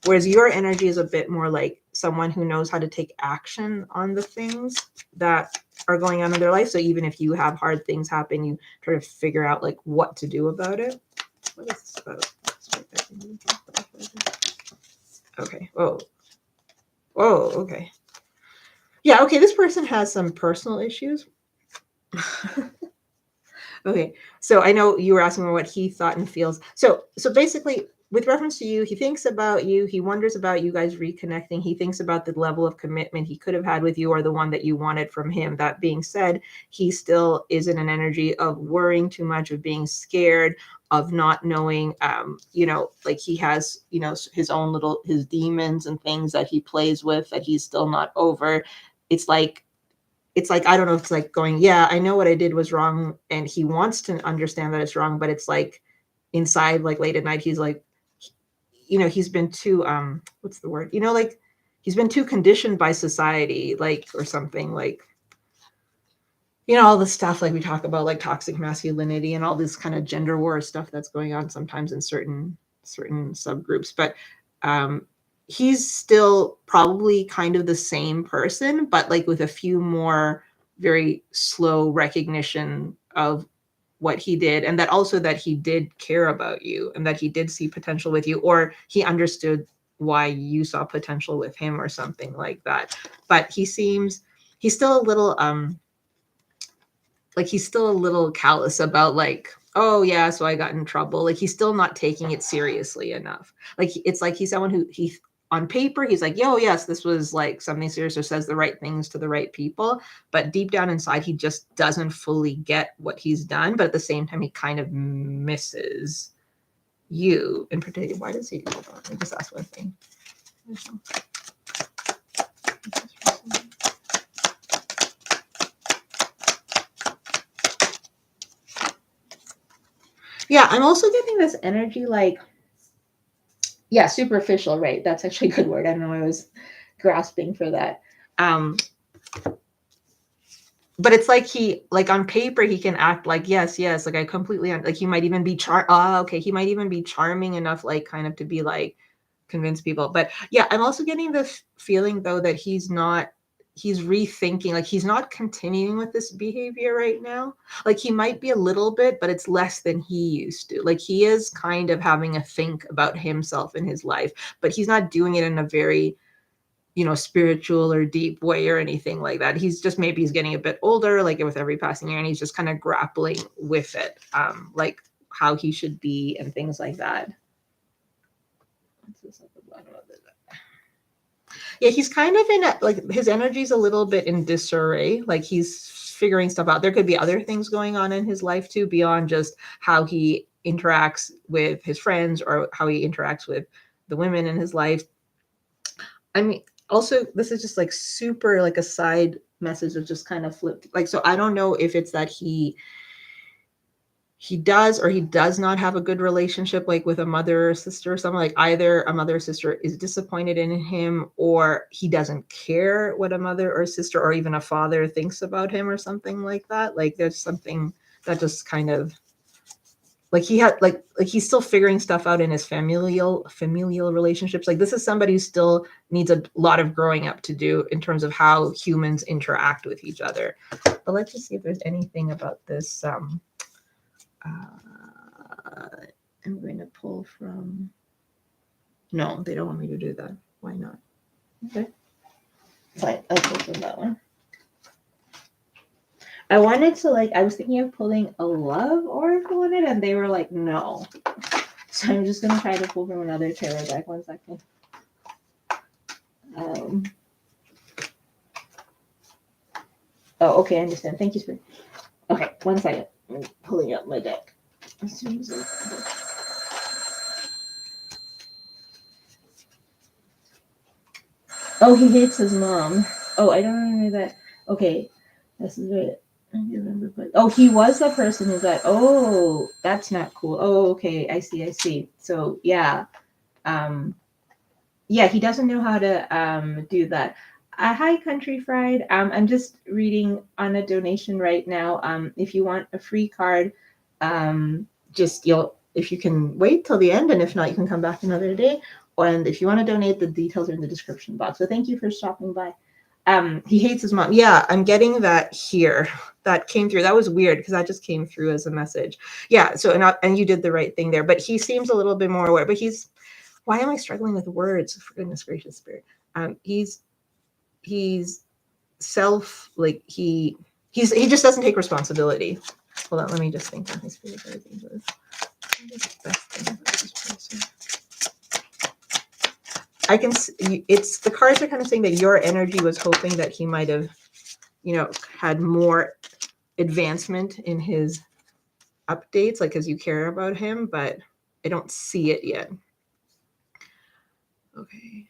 Whereas your energy is a bit more like someone who knows how to take action on the things that are going on in their life. So even if you have hard things happen, you try to figure out like what to do about it. What is this about? Okay. Whoa. Whoa. Okay. Yeah. Okay. This person has some personal issues. Okay, so I know you were asking what he thought and feels. So basically, with reference to you, he thinks about you. He wonders about you guys reconnecting. He thinks about the level of commitment he could have had with you, or the one that you wanted from him. That being said, he still is in an energy of worrying too much, of being scared, of not knowing. Like he has, his own little his demons and things that he plays with that he's still not over. It's like I don't know if it's like going, yeah, I know what I did was wrong, and he wants to understand that it's wrong, but it's like inside, like late at night, he's like, he's been too what's the word, like he's been too conditioned by society, like, or something, like, all the stuff like we talk about, like toxic masculinity and all this kind of gender war stuff that's going on sometimes in certain subgroups. But he's still probably kind of the same person, but like with a few more very slow recognition of what he did, and that also that he did care about you and that he did see potential with you, or he understood why you saw potential with him or something like that. But he's still a little he's still a little callous about like, oh yeah, so I got in trouble. Like he's still not taking it seriously enough. Like it's like he's someone who he on paper he's like, yo, yes, this was like something serious, or says the right things to the right people, but deep down inside he just doesn't fully get what he's done. But at the same time he kind of misses you in particular. Why does he? Hold on, let me just ask one thing. Yeah, I'm also getting this energy like, yeah, superficial, right? That's actually a good word. I don't know, I was grasping for that. But it's like he, like on paper, he can act like, yes, like I completely, like he might even be he might even be charming enough, like kind of to be like, convince people. But yeah, I'm also getting this feeling though that he's rethinking, like he's not continuing with this behavior right now. Like he might be a little bit, but it's less than he used to. Like he is kind of having a think about himself in his life, but he's not doing it in a very, spiritual or deep way or anything like that. He's just, maybe he's getting a bit older, like with every passing year, and he's just kind of grappling with it, like how he should be and things like that. Yeah, he's kind of in like his energy's a little bit in disarray. Like he's figuring stuff out. There could be other things going on in his life too, beyond just how he interacts with his friends or how he interacts with the women in his life. I mean, also, this is just like super like a side message of just kind of flipped. Like, so I don't know if it's that he does or he does not have a good relationship, like with a mother or sister or something. Like either a mother or sister is disappointed in him, or he doesn't care what a mother or sister or even a father thinks about him or something like that. Like there's something that just kind of like he had like he's still figuring stuff out in his familial relationships. Like this is somebody who still needs a lot of growing up to do in terms of how humans interact with each other. But let's just see if there's anything about this. I'm going to pull from. No, they don't want me to do that. Why not? Okay. Fine, I'll pull from that one. I wanted to I was thinking of pulling a love oracle in it, and they were like, no. So I'm just gonna try to pull from another tarot deck. 1 second. Oh, okay, I understand. Thank you, Spring. Okay, 1 second. I'm pulling up my deck. As soon as Oh, he hates his mom. Oh, I don't remember that. Okay, this is it. I remember, but he was the person who got. Oh, that's not cool. Oh, okay, I see. So yeah, yeah, he doesn't know how to do that. Hi, Country Fried. I'm just reading on a donation right now. If you want a free card, just if you can wait till the end, and if not, you can come back another day. And if you want to donate, the details are in the description box. So thank you for stopping by. He hates his mom. Yeah, I'm getting that here. That came through. That was weird because that just came through as a message. Yeah. So and you did the right thing there. But he seems a little bit more aware. But he's. Why am I struggling with words? For goodness gracious, Spirit. He's self like he just doesn't take responsibility. Hold on. Let me just think. His spirit guides us. What is the best thing about this person? I can. It's the cards are kind of saying that your energy was hoping that he might have, had more advancement in his updates, like because you care about him, but I don't see it yet. Okay.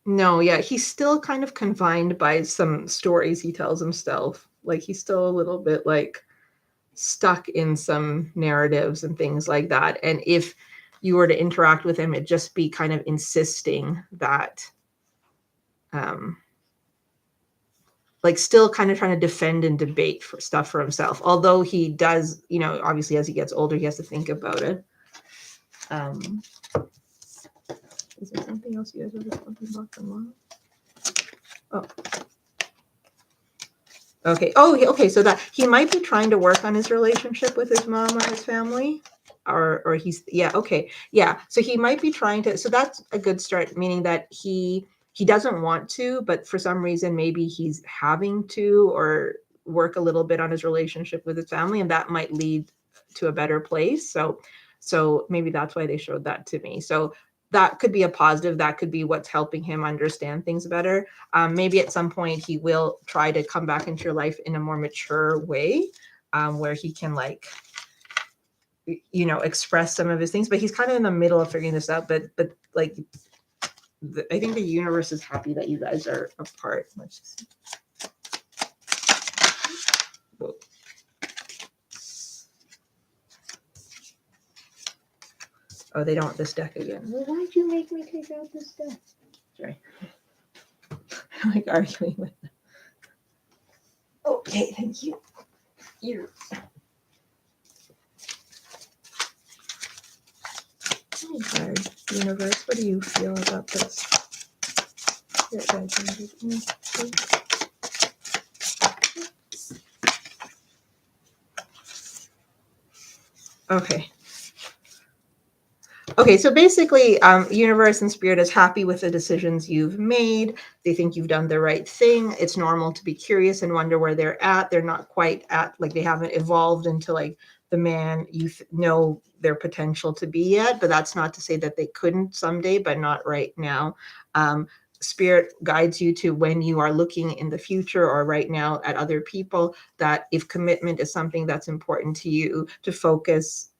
No, yeah, he's still kind of confined by some stories he tells himself. Like he's still a little bit like stuck in some narratives and things like that. And if you were to interact with him, it'd just be kind of insisting that like still kind of trying to defend and debate for stuff for himself. Although he does, obviously as he gets older, he has to think about it. Is there something else you guys were talking about from mom? Oh. Okay. Oh, okay. So that he might be trying to work on his relationship with his mom or his family, or he's okay. Yeah. So he might be trying to. So that's a good start, meaning that he doesn't want to, but for some reason maybe he's having to or work a little bit on his relationship with his family, and that might lead to a better place. So maybe that's why they showed that to me. So that could be a positive. That could be what's helping him understand things better. Maybe at some point he will try to come back into your life in a more mature way, where he can express some of his things. But he's kind of in the middle of figuring this out. But like, I think the universe is happy that you guys are apart. Let's just see. Whoa. Oh, they don't want this deck again. Well, why'd you make me take out this deck? Sorry. I'm like arguing with them. Okay, thank you. Here. Card. Universe, what do you feel about this? Okay. Okay, so basically, universe and spirit is happy with the decisions you've made. They think you've done the right thing. It's normal to be curious and wonder where they're at. They're not quite at, like, they haven't evolved into like the man you know their potential to be yet. But that's not to say that they couldn't someday, but not right now. Spirit guides you to, when you are looking in the future or right now at other people, that if commitment is something that's important to you, to focus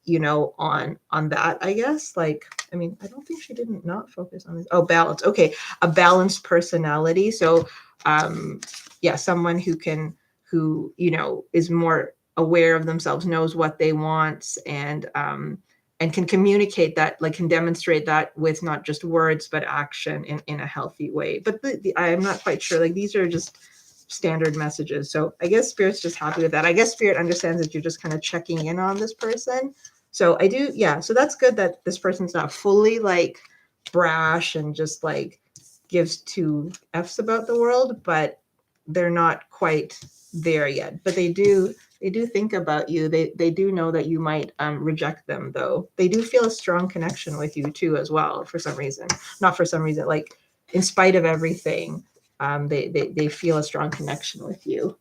on that, I guess. Like, I mean, I don't think she didn't not focus on this. Oh, balance. Okay. A balanced personality. So yeah, someone who is more aware of themselves, knows what they want, and can communicate that, like can demonstrate that with not just words but action in a healthy way. But I'm not quite sure, like these are just standard messages. So I guess spirit's just happy with that. I guess spirit understands that you're just kind of checking in on this person. So I do, yeah. So that's good that this person's not fully like brash and just like gives two F's about the world, but they're not quite there yet. But they do think about you. They do know that you might reject them, though. They do feel a strong connection with you too, as well, for some reason. Not for some reason, like in spite of everything, they feel a strong connection with you.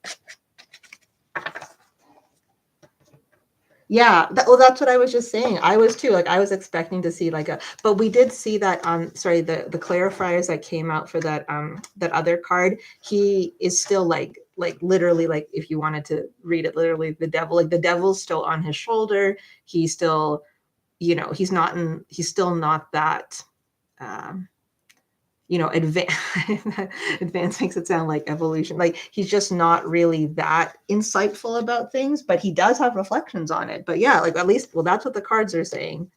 Yeah, that's what I was just saying. I was too, like I was expecting to see like but we did see that sorry, the clarifiers that came out for that that other card, he is still like literally, like if you wanted to read it literally, the devil, like the devil's still on his shoulder. He's still, he's still not that you know, advance makes it sound like evolution. Like he's just not really that insightful about things, but he does have reflections on it. But yeah, like at least, well, that's what the cards are saying.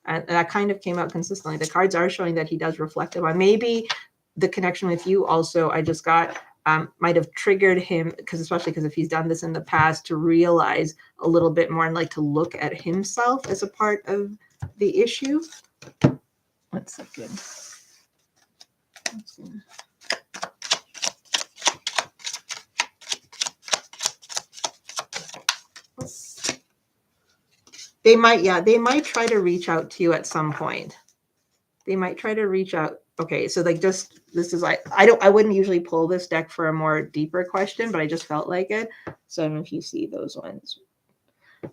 And that kind of came out consistently. The cards are showing that he does reflect on. Maybe the connection with you also, I just got, might have triggered him, because especially because if he's done this in the past, to realize a little bit more and like to look at himself as a part of the issue. 1 second. Let's see. They might, yeah, they might try to reach out to you at some point. They might try to reach out. Okay, so like just this is like I wouldn't usually pull this deck for a more deeper question, but I just felt like it. So I don't know if you see those ones.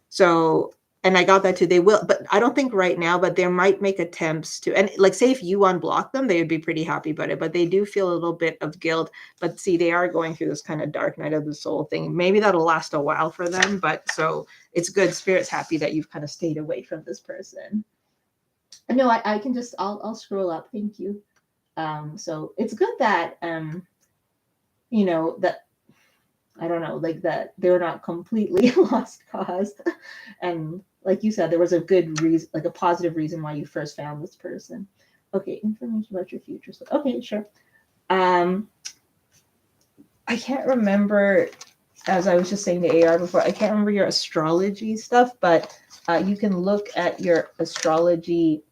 So, and I got that too. They will, but I don't think right now, but they might make attempts to, and like say if you unblock them, they would be pretty happy about it, but they do feel a little bit of guilt. But see, they are going through this kind of dark night of the soul thing. Maybe that'll last a while for them, but so it's good. Spirit's happy that you've kind of stayed away from this person. No, I can just, I'll scroll up. Thank you. So it's good that, you know, that, I don't know, like that they're not completely lost cause. And like you said, there was a good reason, like a positive reason why you first found this person. Okay, information about your future. So, okay, sure. I can't remember, as I was just saying to AR before, I can't remember your astrology stuff, but you can look at your astrology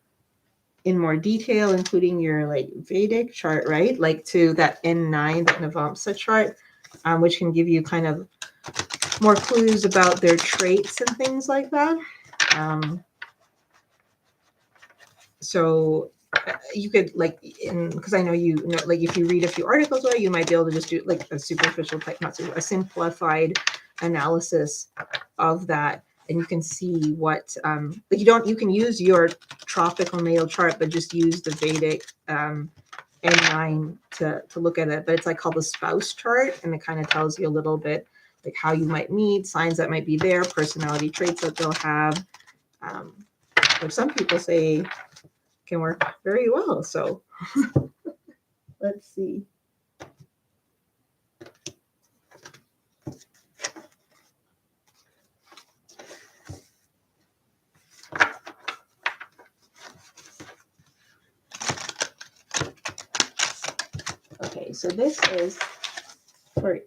in more detail, including your like Vedic chart, right? Like to that N9, that Navamsa chart, which can give you kind of more clues about their traits and things like that. So you could like, because I know you know, like if you read a few articles, or you might be able to just do like a superficial type, not super, a simplified analysis of that. And you can see what, like you can use your tropical natal chart, but just use the Vedic N9 to look at it. But it's like called the spouse chart, and it kind of tells you a little bit like how you might meet, signs that might be there, personality traits that they'll have, which some people say can work very well. So let's see. Okay, so this is for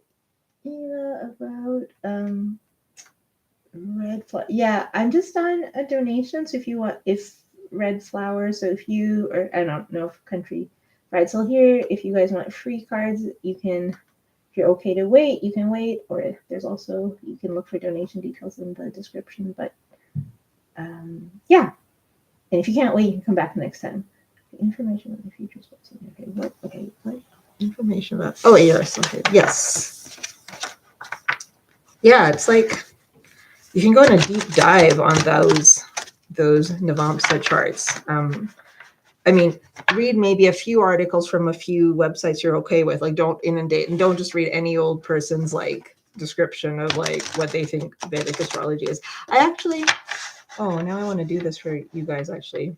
Ina about red flower. Yeah, I'm just on a donation. So if you want, if red flowers, so if you, or I don't know if country right, so here, if you guys want free cards, you can, if you're okay to wait, you can wait, or there's also, you can look for donation details in the description. But yeah, and if you can't wait, you can come back next time. Information on the future. Okay, what? Okay, what information about? Oh, yes. Okay, yes. Yeah, it's like you can go in a deep dive on those Navamsa charts. I mean, read maybe a few articles from a few websites you're okay with. Like, don't inundate, and don't just read any old person's like description of like what they think Vedic astrology is. I actually, oh, now I want to do this for you guys. Actually,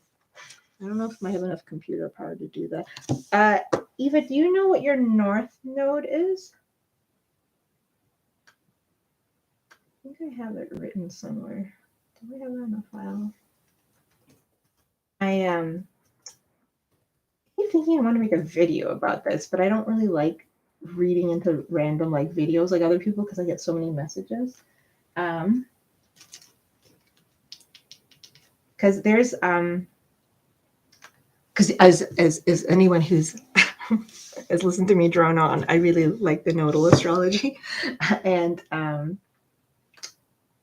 I don't know if I have enough computer power to do that. Eva, do you know what your north node is? I think I have it written somewhere. Do I have that in a file? I keep thinking I want to make a video about this, but I don't really like reading into random like videos like other people because I get so many messages. Because there's because as anyone who's has listened to me drone on, I really like the nodal astrology, and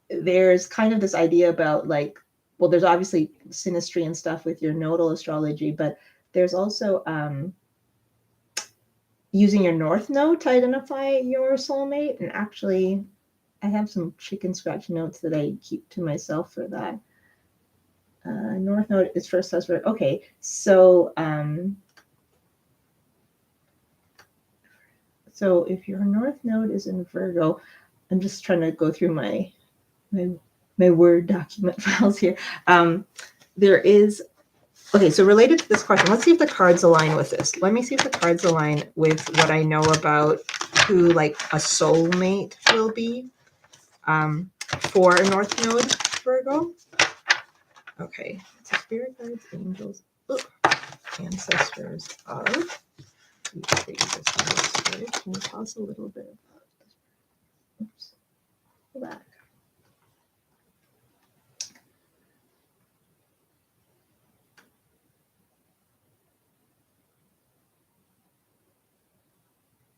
there's kind of this idea about like, well, there's obviously synastry and stuff with your nodal astrology, but there's also using your north node to identify your soulmate. And actually, I have some chicken scratch notes that I keep to myself for that. North node is first husband. Okay, so so if your north node is in Virgo, I'm just trying to go through my Word document files here. There is Okay, so related to this question, let's see if the cards align with this. Let me see if the cards align with what I know about who like a soulmate will be for North Node Virgo. Okay, so spirit guides, angels, ancestors of. Can you tell us a little bit about this? Oops. Go back.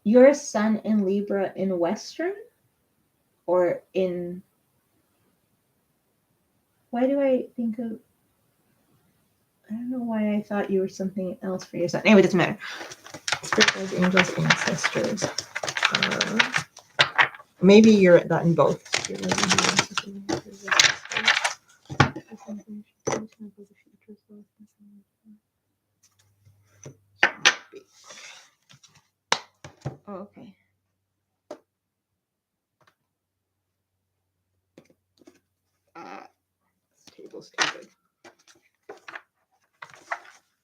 Your sun in Libra in Western or in. Why do I think of. I don't know why I thought you were something else for your sun. Anyway, it doesn't matter. Spirit guides, angels, ancestors. Maybe you're at that in both. Oh, okay. This table's too big.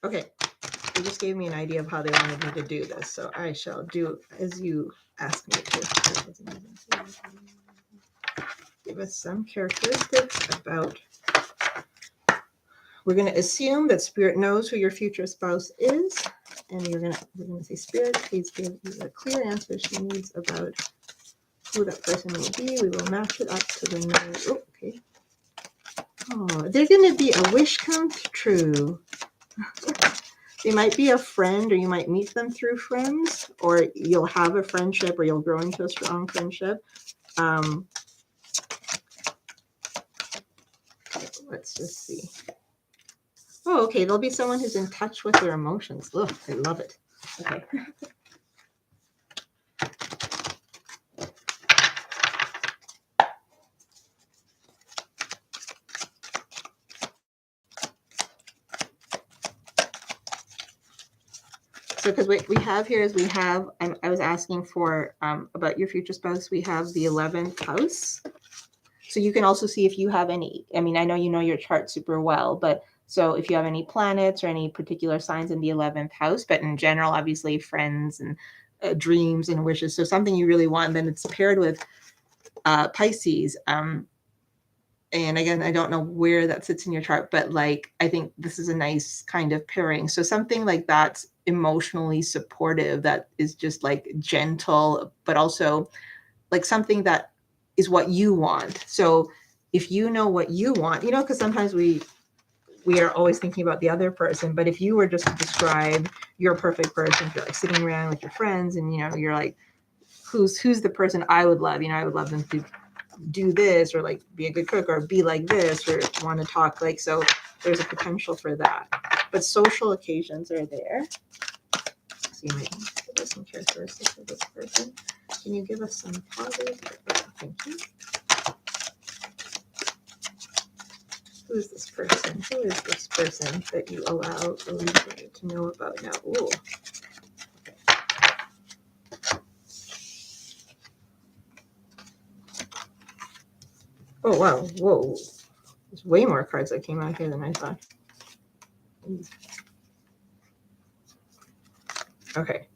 Okay, they just gave me an idea of how they wanted me to do this, so I shall do as you asked me to. Give us some characteristics about. We're going to assume that Spirit knows who your future spouse is, and we're going to say, Spirit, please give you a clear answer she needs about who that person will be. We will match it up to the node. Oh, okay. Oh, they're going to be a wish come true. They might be a friend, or you might meet them through friends, or you'll have a friendship, or you'll grow into a strong friendship. Let's just see. Oh, okay. There'll be someone who's in touch with their emotions. Look, I love it. Okay. So, because what we have here is I was asking for about your future spouse. We have the 11th house. So you can also see if you have any. I mean, I know you know your chart super well, but so if you have any planets or any particular signs in the 11th house, but in general, obviously friends and dreams and wishes. So something you really want, then it's paired with Pisces. And again, I don't know where that sits in your chart, but like, I think this is a nice kind of pairing. So something like that's emotionally supportive, that is just like gentle, but also like something that is what you want. So if you know what you want, you know, because sometimes we are always thinking about the other person, but if you were just to describe your perfect person, if you're like sitting around with your friends and, you know, you're like, who's the person I would love? You know, I would love them to do this, or like be a good cook, or be like this, or want to talk like. So there's a potential for that, but social occasions are there. So you might give us some characteristics of this person. Can you give us some positive? Thank you. Who is this person? Who is this person that you allow Libra to know about now? Ooh. Oh, wow. Whoa. There's way more cards that came out here than I thought. Okay.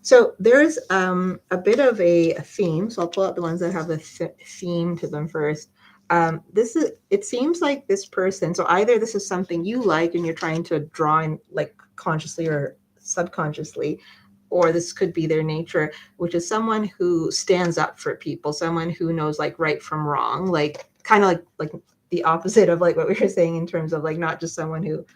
So there's a bit of a theme. So I'll pull out the ones that have a theme to them first. It seems like this person, so either this is something you like and you're trying to draw in like consciously or subconsciously, or this could be their nature, which is someone who stands up for people, someone who knows like right from wrong, like kind of like the opposite of like what we were saying in terms of like not just someone who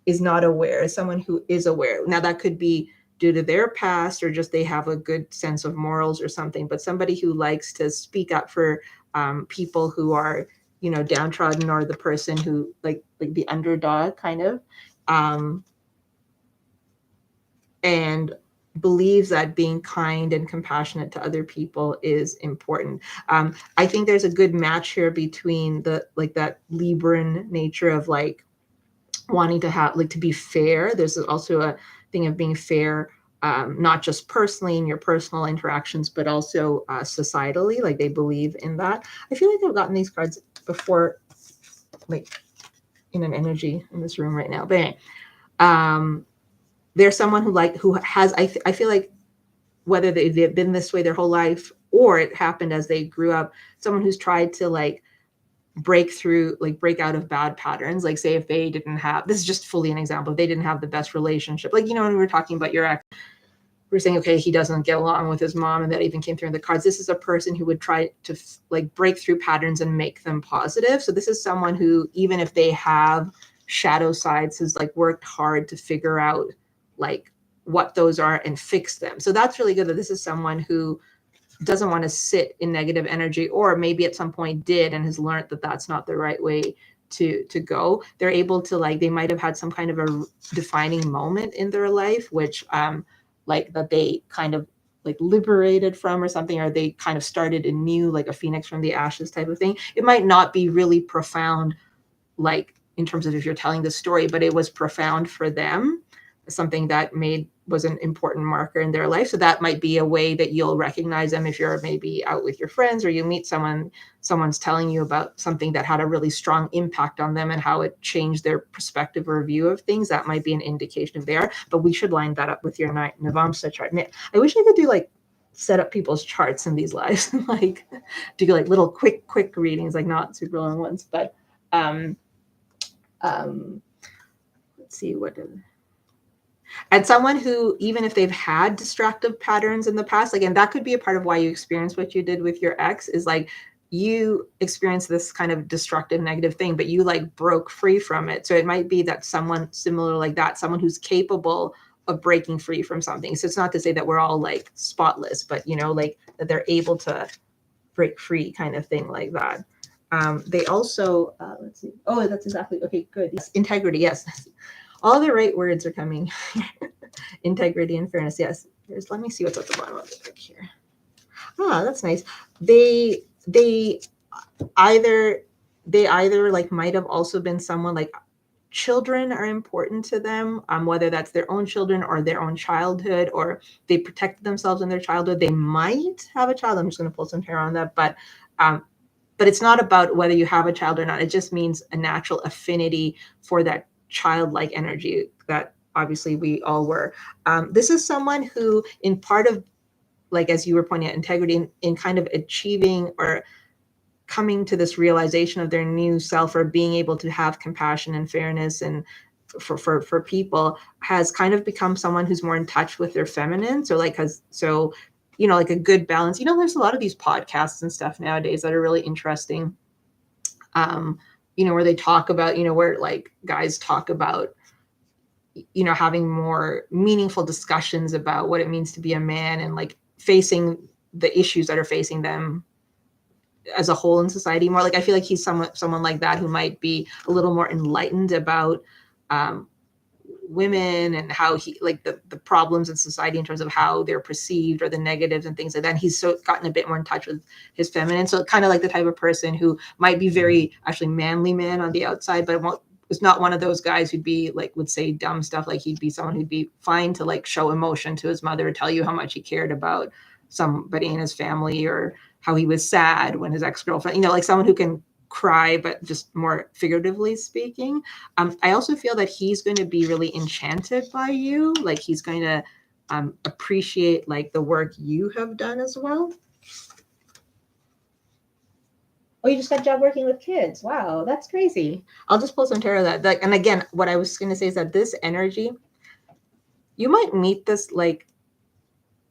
is not aware, someone who is aware. Now that could be due to their past, or just they have a good sense of morals or something, but somebody who likes to speak up for people who are, you know, downtrodden, or the person who like the underdog kind of, and believes that being kind and compassionate to other people is important. I think there's a good match here between the like that Libran nature of like wanting to have like to be fair. There's also a thing of being fair, not just personally in your personal interactions, but also societally. Like they believe in that. I feel like I've gotten these cards before, like in an energy in this room right now. But anyway, They're someone who has, I feel like, whether they've been this way their whole life or it happened as they grew up, someone who's tried to like break out of bad patterns. Like say if they didn't have, this is just fully an example, if they didn't have the best relationship, like, you know, when we were talking about your ex, we're saying, okay, he doesn't get along with his mom, and that even came through in the cards. This is a person who would try to like break through patterns and make them positive. So this is someone who, even if they have shadow sides, has like worked hard to figure out like what those are and fix them. So that's really good that this is someone who doesn't want to sit in negative energy, or maybe at some point did and has learned that that's not the right way to go. They're able to like, they might have had some kind of a defining moment in their life, which like that they kind of like liberated from or something, or they kind of started anew, like a phoenix from the ashes type of thing. It might not be really profound, like in terms of if you're telling the story, but it was profound for them, something that was an important marker in their life. So that might be a way that you'll recognize them if you're maybe out with your friends or you meet someone's telling you about something that had a really strong impact on them and how it changed their perspective or view of things. That might be an indication of there, but we should line that up with your Navamsa chart. I wish I could do like set up people's charts in these lives and like do like little quick readings, like not super long ones, but let's see what. And someone who, even if they've had destructive patterns in the past, again, that could be a part of why you experienced what you did with your ex, is like you experienced this kind of destructive, negative thing, but you like broke free from it. So it might be that someone similar like that, someone who's capable of breaking free from something. So it's not to say that we're all like spotless, but you know, like that they're able to break free kind of thing like that. They also, let's see. Oh, that's exactly. Okay, good. Yes, integrity. Yes. All the right words are coming. Integrity and fairness. Yes. Let me see what's at the bottom of the book here. Ah, that's nice. They either like might have also been someone like children are important to them, whether that's their own children or their own childhood, or they protected themselves in their childhood. They might have a child. I'm just going to pull some hair on that, but it's not about whether you have a child or not. It just means a natural affinity for that childlike energy that obviously we all were. This is someone who, in part of, like, as you were pointing out, integrity in kind of achieving or coming to this realization of their new self, or being able to have compassion and fairness and for people, has kind of become someone who's more in touch with their feminine. So like, you know, like a good balance. You know, there's a lot of these podcasts and stuff nowadays that are really interesting. You know, where they talk about, you know, where like guys talk about, you know, having more meaningful discussions about what it means to be a man and like facing the issues that are facing them as a whole in society more. Like I feel like he's someone like that who might be a little more enlightened about women and how he like the problems in society in terms of how they're perceived or the negatives and things like that. And he's so gotten a bit more in touch with his feminine. So kind of like the type of person who might be very actually manly man on the outside, but was not one of those guys who'd be like, would say dumb stuff. Like he'd be someone who'd be fine to like show emotion to his mother, tell you how much he cared about somebody in his family, or how he was sad when his ex-girlfriend, you know, like someone who can cry, but just more figuratively speaking. I also feel that he's going to be really enchanted by you. Like he's going to appreciate like the work you have done as well. Oh, you just got a job working with kids. Wow, that's crazy. I'll just pull some tarot that. And again, what I was going to say is that this energy, you might meet this like,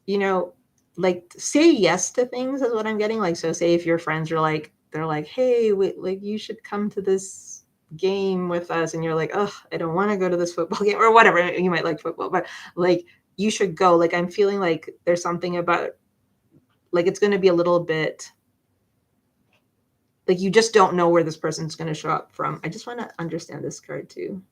you know, like say yes to things is what I'm getting. Like, so say if your friends are like, they're like, hey, like you should come to this game with us. And you're like, oh, I don't want to go to this football game or whatever. You might like football, but like you should go. Like, I'm feeling like there's something about like, it's going to be a little bit like, you just don't know where this person's going to show up from. I just want to understand this card too.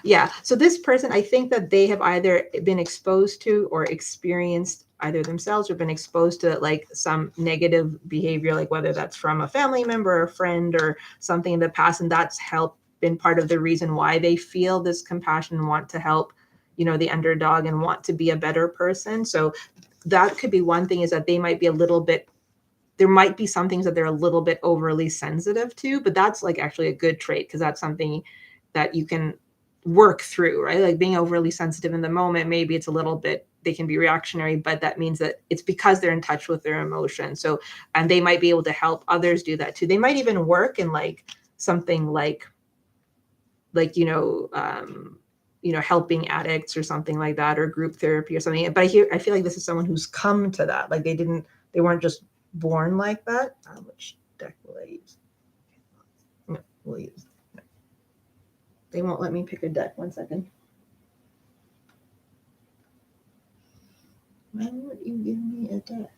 Yeah. So this person, I think that they have either been exposed to or experienced either themselves or been exposed to like some negative behavior, like whether that's from a family member or a friend or something in the past. And that's been part of the reason why they feel this compassion and want to help, you know, the underdog and want to be a better person. So that could be one thing, is that they might be a little bit, there might be some things that they're a little bit overly sensitive to, but that's like actually a good trait, because that's something that you can work through, right? Like being overly sensitive in the moment, maybe it's a little bit, they can be reactionary, but that means that it's because they're in touch with their emotions. So, and they might be able to help others do that too. They might even work in like something like helping addicts or something like that, or group therapy or something. But I feel like this is someone who's come to that. Like they weren't just born like that. Which deck will I use? No, we'll use. No. They won't let me pick a deck. 1 second. Why won't you give me a deck?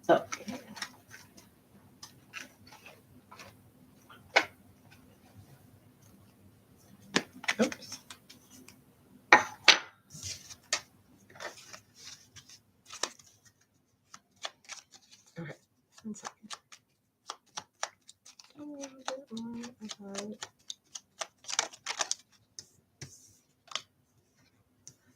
Okay. Oops. Okay. 1 second. A little bit more about.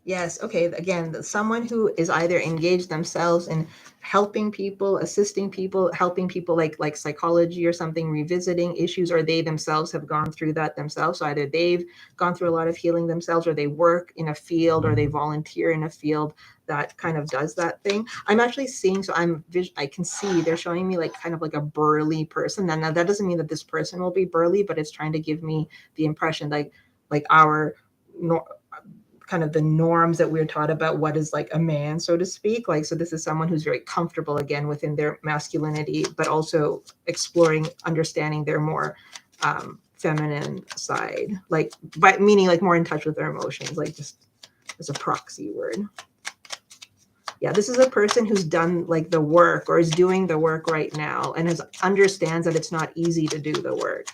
Yes. Okay. Again, someone who is either engaged themselves in helping people, assisting people, helping people like psychology or something, revisiting issues, or they themselves have gone through that themselves. So either they've gone through a lot of healing themselves, or they work in a field, or they volunteer in a field that kind of does that thing. I'm actually seeing, so I can see they're showing me like kind of like a burly person. Now that doesn't mean that this person will be burly, but it's trying to give me the impression like our kind of the norms that we're taught about what is like a man, so to speak. Like, so this is someone who's very comfortable again within their masculinity, but also exploring, understanding their more feminine side, like by meaning like more in touch with their emotions, like just as a proxy word. Yeah, this is a person who's done like the work or is doing the work right now and understands that it's not easy to do the work.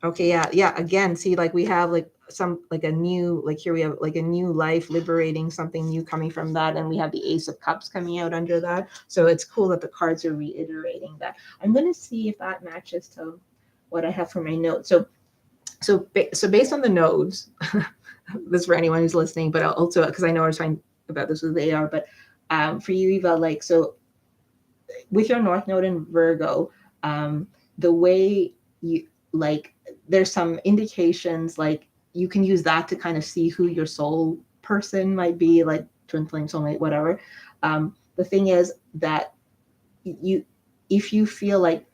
Okay, yeah. Again, see, like we have like some like a new, like here we have like a new life, liberating something new coming from that, and we have the Ace of Cups coming out under that. So it's cool that the cards are reiterating that. I'm gonna see if that matches to what I have for my notes. So based on the nodes, this is for anyone who's listening, but also because I know I was talking about this with AR, but for you, Eva, like so with your North Node in Virgo, the way you like there's some indications like you can use that to kind of see who your soul person might be, like twin flame soulmate, whatever. The thing is that you, if you feel like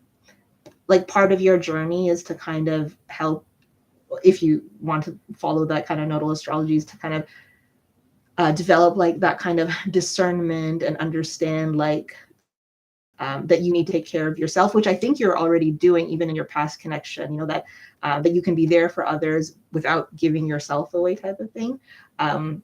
part of your journey is to kind of help, if you want to follow that kind of nodal astrology, is to kind of develop like that kind of discernment and understand like that you need to take care of yourself, which I think you're already doing even in your past connection, you know, that that you can be there for others without giving yourself away, type of thing. And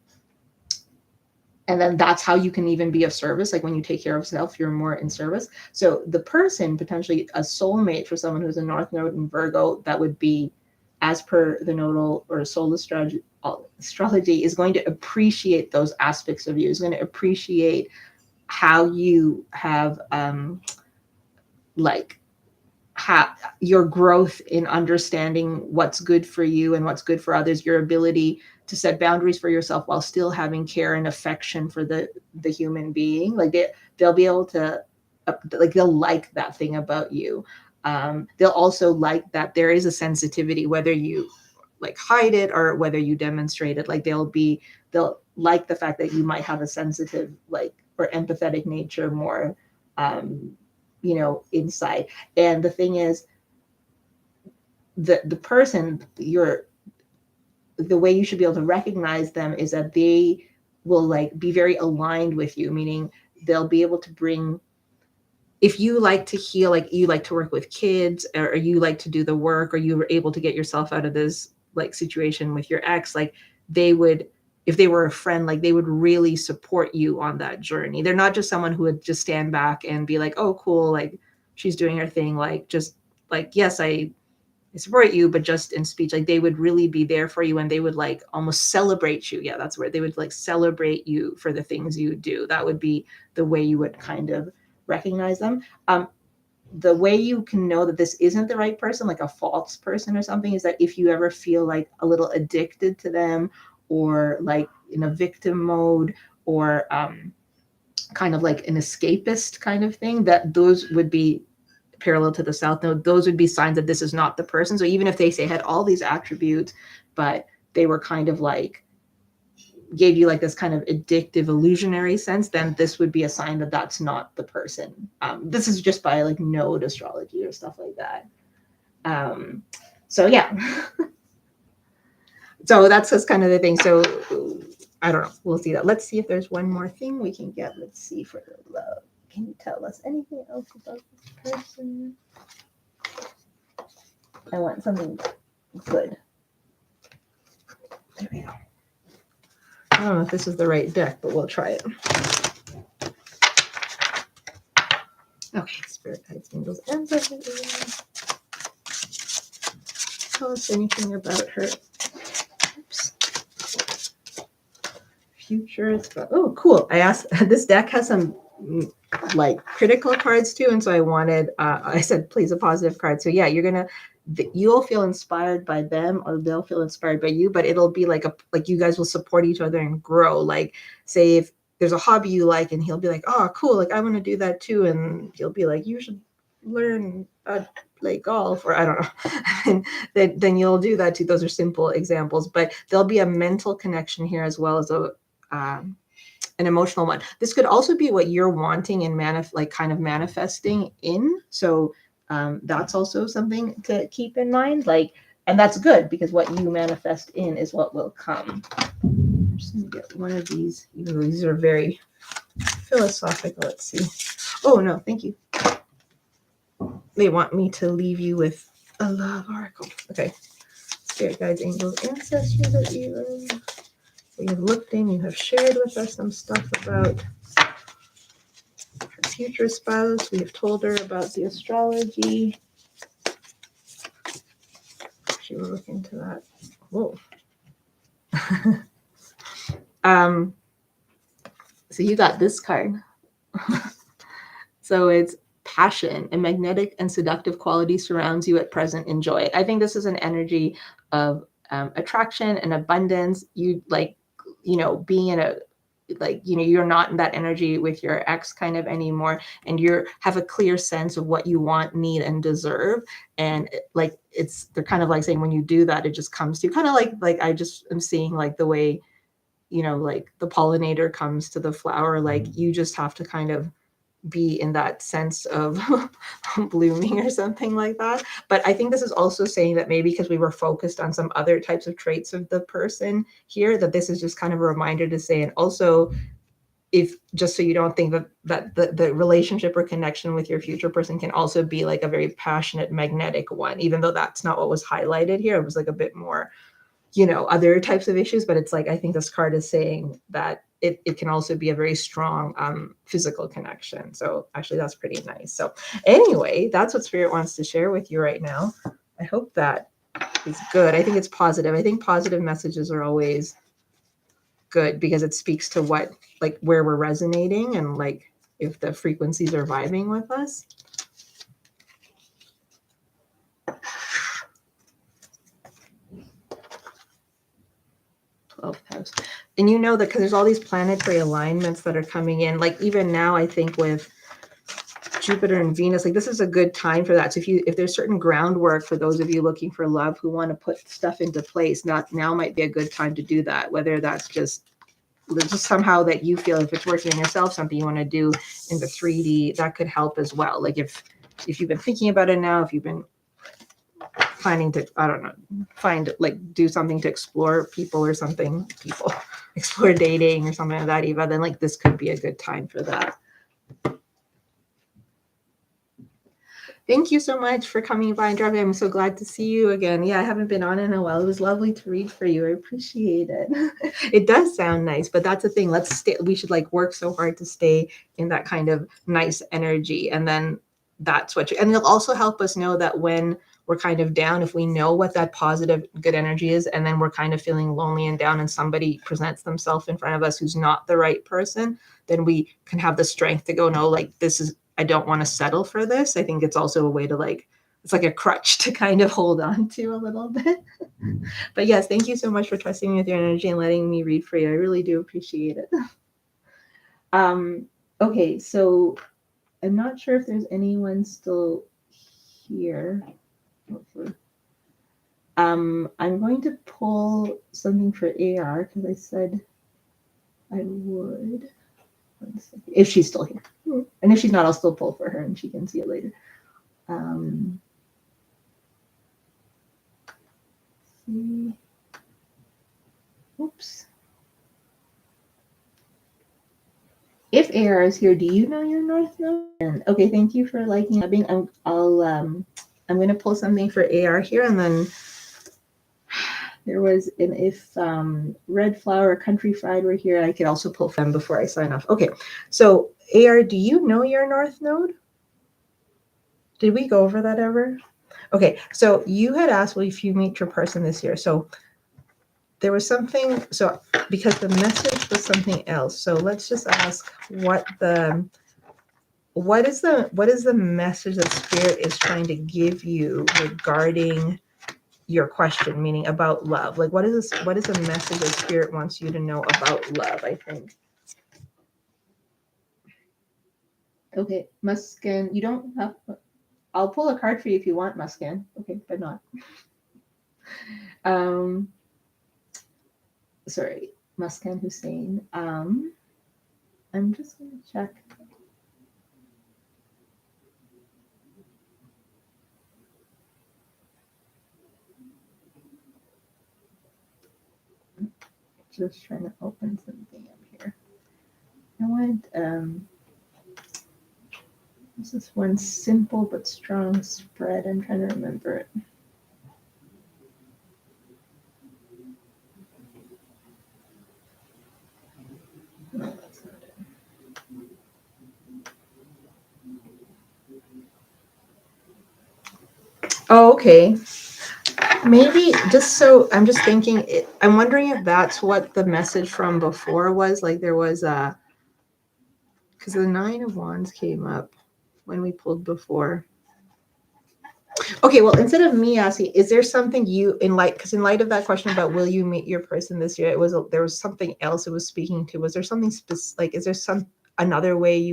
then that's how you can even be of service. Like when you take care of self, you're more in service. So the person, potentially a soulmate for someone who's a North Node in Virgo, that would be, as per the nodal or soul astrology, is going to appreciate those aspects of you, is going to appreciate how you have your growth in understanding what's good for you and what's good for others, your ability to set boundaries for yourself while still having care and affection for the human being. Like they'll be able to like they'll like that thing about you. They'll also like that there is a sensitivity, whether you like hide it or whether you demonstrate it. Like they'll like the fact that you might have a sensitive like or empathetic nature more inside. And the thing is, the person, the way you should be able to recognize them is that they will like be very aligned with you, meaning they'll be able to bring, if you like to heal, like you like to work with kids, or you like to do the work, or you were able to get yourself out of this like situation with your ex, like they would, if they were a friend, like they would really support you on that journey. They're not just someone who would just stand back and be like, oh, cool, like she's doing her thing, like just like, yes, I support you, but just in speech. Like they would really be there for you, and they would like almost celebrate you. Yeah, that's where they would like celebrate you for the things you do. That would be the way you would kind of recognize them. The way you can know that this isn't the right person, like a false person or something, is that if you ever feel like a little addicted to them, or like in a victim mode, or kind of like an escapist kind of thing, that those would be parallel to the south node, those would be signs that this is not the person. So even if they say had all these attributes, but they were kind of like gave you like this kind of addictive illusionary sense, then this would be a sign that that's not the person. This is just by like node astrology or stuff like that. So yeah. So that's just kind of the thing. So I don't know. We'll see that. Let's see if there's one more thing we can get. Let's see for the love. Can you tell us anything else about this person? I want something good. There we go. I don't know if this is the right deck, but we'll try it. Okay, spirit guides, angels, ancestors. Tell us anything about her. Oops. Future. Oh, cool. I asked. This deck has some like critical cards too, and so I wanted. I said, please, a positive card. So yeah, you'll feel inspired by them, or they'll feel inspired by you. But it'll be like you guys will support each other and grow. Like, say if there's a hobby you like, and he'll be like, oh, cool, like I want to do that too, and you'll be like, you should learn play golf, or I don't know. And then you'll do that too. Those are simple examples, but there'll be a mental connection here as well as an emotional one. This could also be what you're wanting and kind of manifesting in. So that's also something to keep in mind. Like, and that's good because what you manifest in is what will come. I'm just gonna get one of these, even though these are very philosophical. Let's see. Oh no, thank you. They want me to leave you with a love oracle. Okay. Spirit guides, angels, ancestors that you have looked in, you have shared with us some stuff about her future spouse. We have told her about the astrology. She will look into that. Whoa. So you got this card. So it's passion, a magnetic and seductive quality surrounds you at present. Enjoy it. I think this is an energy of attraction and abundance. You like, being in a, like, you're not in that energy with your ex kind of anymore, and you have a clear sense of what you want, need, and deserve. And like, they're kind of like saying when you do that, it just comes to you, kind of like I just am seeing like the way, like the pollinator comes to the flower, like you just have to kind of be in that sense of blooming or something like that. But I think this is also saying that maybe because we were focused on some other types of traits of the person here, that this is just kind of a reminder to say, and also, if just so you don't think that the relationship or connection with your future person can also be like a very passionate, magnetic one, even though that's not what was highlighted here. It was like a bit more, other types of issues. But it's like, I think this card is saying that it can also be a very strong physical connection. So actually that's pretty nice. So anyway, that's what Spirit wants to share with you right now. I hope that is good. I think it's positive. I think positive messages are always good because it speaks to what, like, where we're resonating and like if the frequencies are vibing with us. 12th house. And you know that because there's all these planetary alignments that are coming in, like even now, I think with Jupiter and Venus, like this is a good time for that. So if there's certain groundwork for those of you looking for love who want to put stuff into place, now might be a good time to do that. Whether that's just somehow that you feel, if it's working on yourself, something you want to do in the 3D, that could help as well. Like if you've been thinking about it now, if you've been planning to, I don't know, do something to explore people or something, explore dating or something like that, Eva, then like this could be a good time for that. Thank you so much for coming by and dropping. I'm so glad to see you again. Yeah, I haven't been on in a while. It was lovely to read for you. I appreciate it. It does sound nice, but that's the thing. We should like work so hard to stay in that kind of nice energy. And then that's and it'll also help us know that when we're kind of down, if we know what that positive, good energy is, and then we're kind of feeling lonely and down and somebody presents themselves in front of us who's not the right person, then we can have the strength to go, no, like I don't want to settle for this. I think it's also a way to it's like a crutch to kind of hold on to a little bit. But yes, thank you so much for trusting me with your energy and letting me read for you. I really do appreciate it. Okay, so I'm not sure if there's anyone still here. Hopefully. I'm going to pull something for AR because I said I would. If she's still here. And if she's not, I'll still pull for her and she can see it later. See. Oops. If AR is here, do you know your North Node? And okay, thank you for liking. I'm gonna pull something for AR here, and then there was an if Red Flower Country Fried were here, I could also pull for them before I sign off. Okay, so AR, do you know your North Node? Did we go over that ever? Okay, so you had asked, well, if you meet your person this year. So there was something, so because the message was something else. So let's just ask what is the message that Spirit is trying to give you regarding your question, meaning about love? Like what is the message that Spirit wants you to know about love, I think. Okay, Muskan, you don't have, I'll pull a card for you if you want, Muskan. Okay, but not. Sorry, Muskan Hussein. I'm just gonna check. Just trying to open something up here. I want this is one simple but strong spread. I'm trying to remember it. No, that's not it. Oh, okay. Maybe just so I'm just thinking, I'm wondering if that's what the message from before was. Like there was because the 9 of Wands came up when we pulled before. Okay, well, instead of me asking, is there something you in light? Because in light of that question about will you meet your person this year, there was something else it was speaking to. Was there something specific? Like, is there another way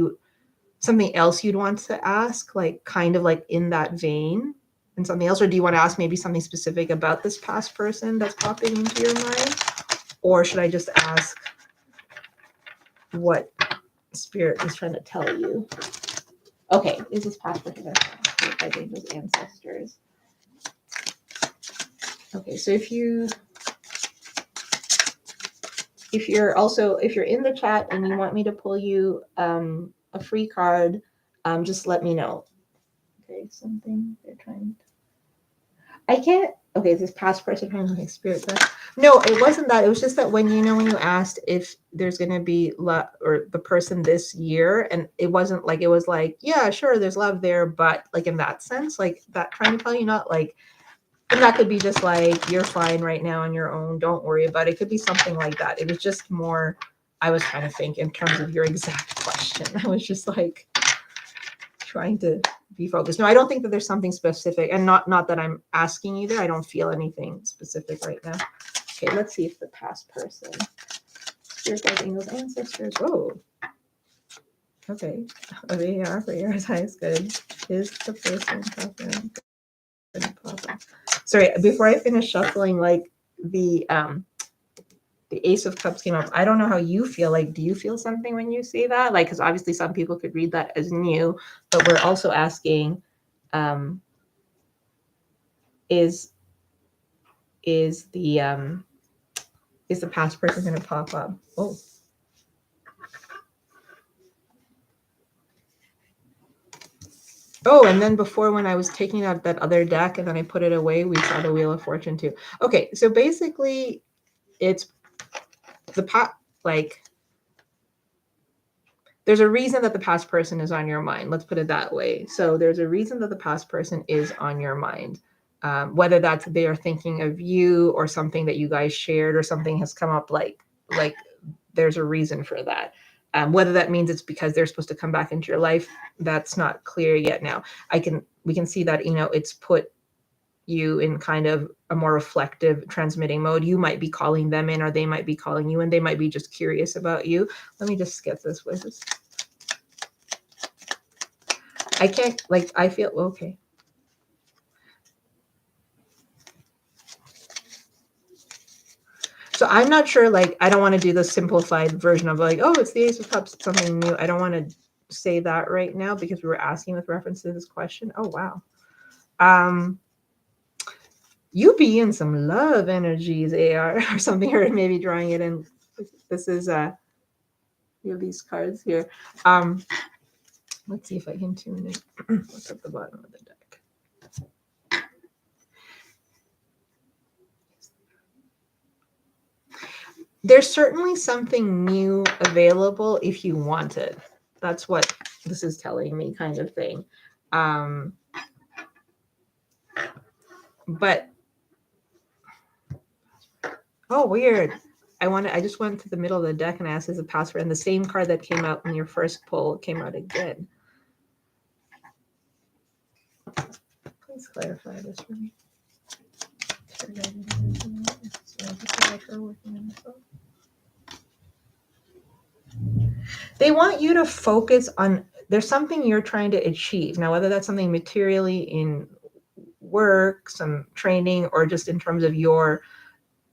something else you'd want to ask, like kind of like in that vein, and something else, or do you want to ask maybe something specific about this past person that's popping into your mind, or should I just ask what Spirit is trying to tell you? Okay, is this past person? I think those ancestors. Okay, so if you're in the chat and you want me to pull you a free card, just let me know. Okay, something they're trying. I can't. Okay, is this past person trying to Spirit that? No, it wasn't that. It was just that when you asked if there's going to be love or the person this year, and it wasn't like, it was like, yeah, sure, there's love there, but like in that sense, like that trying to tell you, not like, and that could be just like, you're fine right now on your own, don't worry about it. It could be something like that. It was just more, I was trying to think in terms of your exact question. I was just like trying to be focused. No, I don't think that there's something specific, and not that I'm asking either. I don't feel anything specific right now. Okay, let's see if the past person, Spirit guides, angels, ancestors. Oh, okay. They are for your highest good. Is the person confident? Sorry, before I finish shuffling, like the Ace of Cups came up. I don't know how you feel. Like, do you feel something when you see that? Like, because obviously some people could read that as new, but we're also asking, is the past person going to pop up? Oh. Oh, and then before, when I was taking out that other deck and then I put it away, we saw the Wheel of Fortune too. Okay, so basically it's like there's a reason that the past person is on your mind. Let's put it that way. So there's a reason that the past person is on your mind. Whether that's they are thinking of you or something that you guys shared or something has come up, like there's a reason for that. Whether that means it's because they're supposed to come back into your life, that's not clear yet. Now we can see that, it's put you in kind of a more reflective transmitting mode. You might be calling them in, or they might be calling you, and they might be just curious about you. Let me just get this with this. I can't, like, I feel okay. So I'm not sure, like, I don't want to do the simplified version of like, oh, it's the Ace of Cups, it's something new. I don't want to say that right now because we were asking with reference to this question. Oh, wow. You be in some love energies, AR, or something, or maybe drawing it in. This is you have these cards here. Let's see if I can tune it. What's at the bottom of the deck? There's certainly something new available if you want it. That's what this is telling me, kind of thing. But oh, weird. I just went to the middle of the deck and asked as a password, and the same card that came out in your first pull came out again. Please clarify this for me. They want you to focus on, there's something you're trying to achieve. Now, whether that's something materially in work, some training, or just in terms of your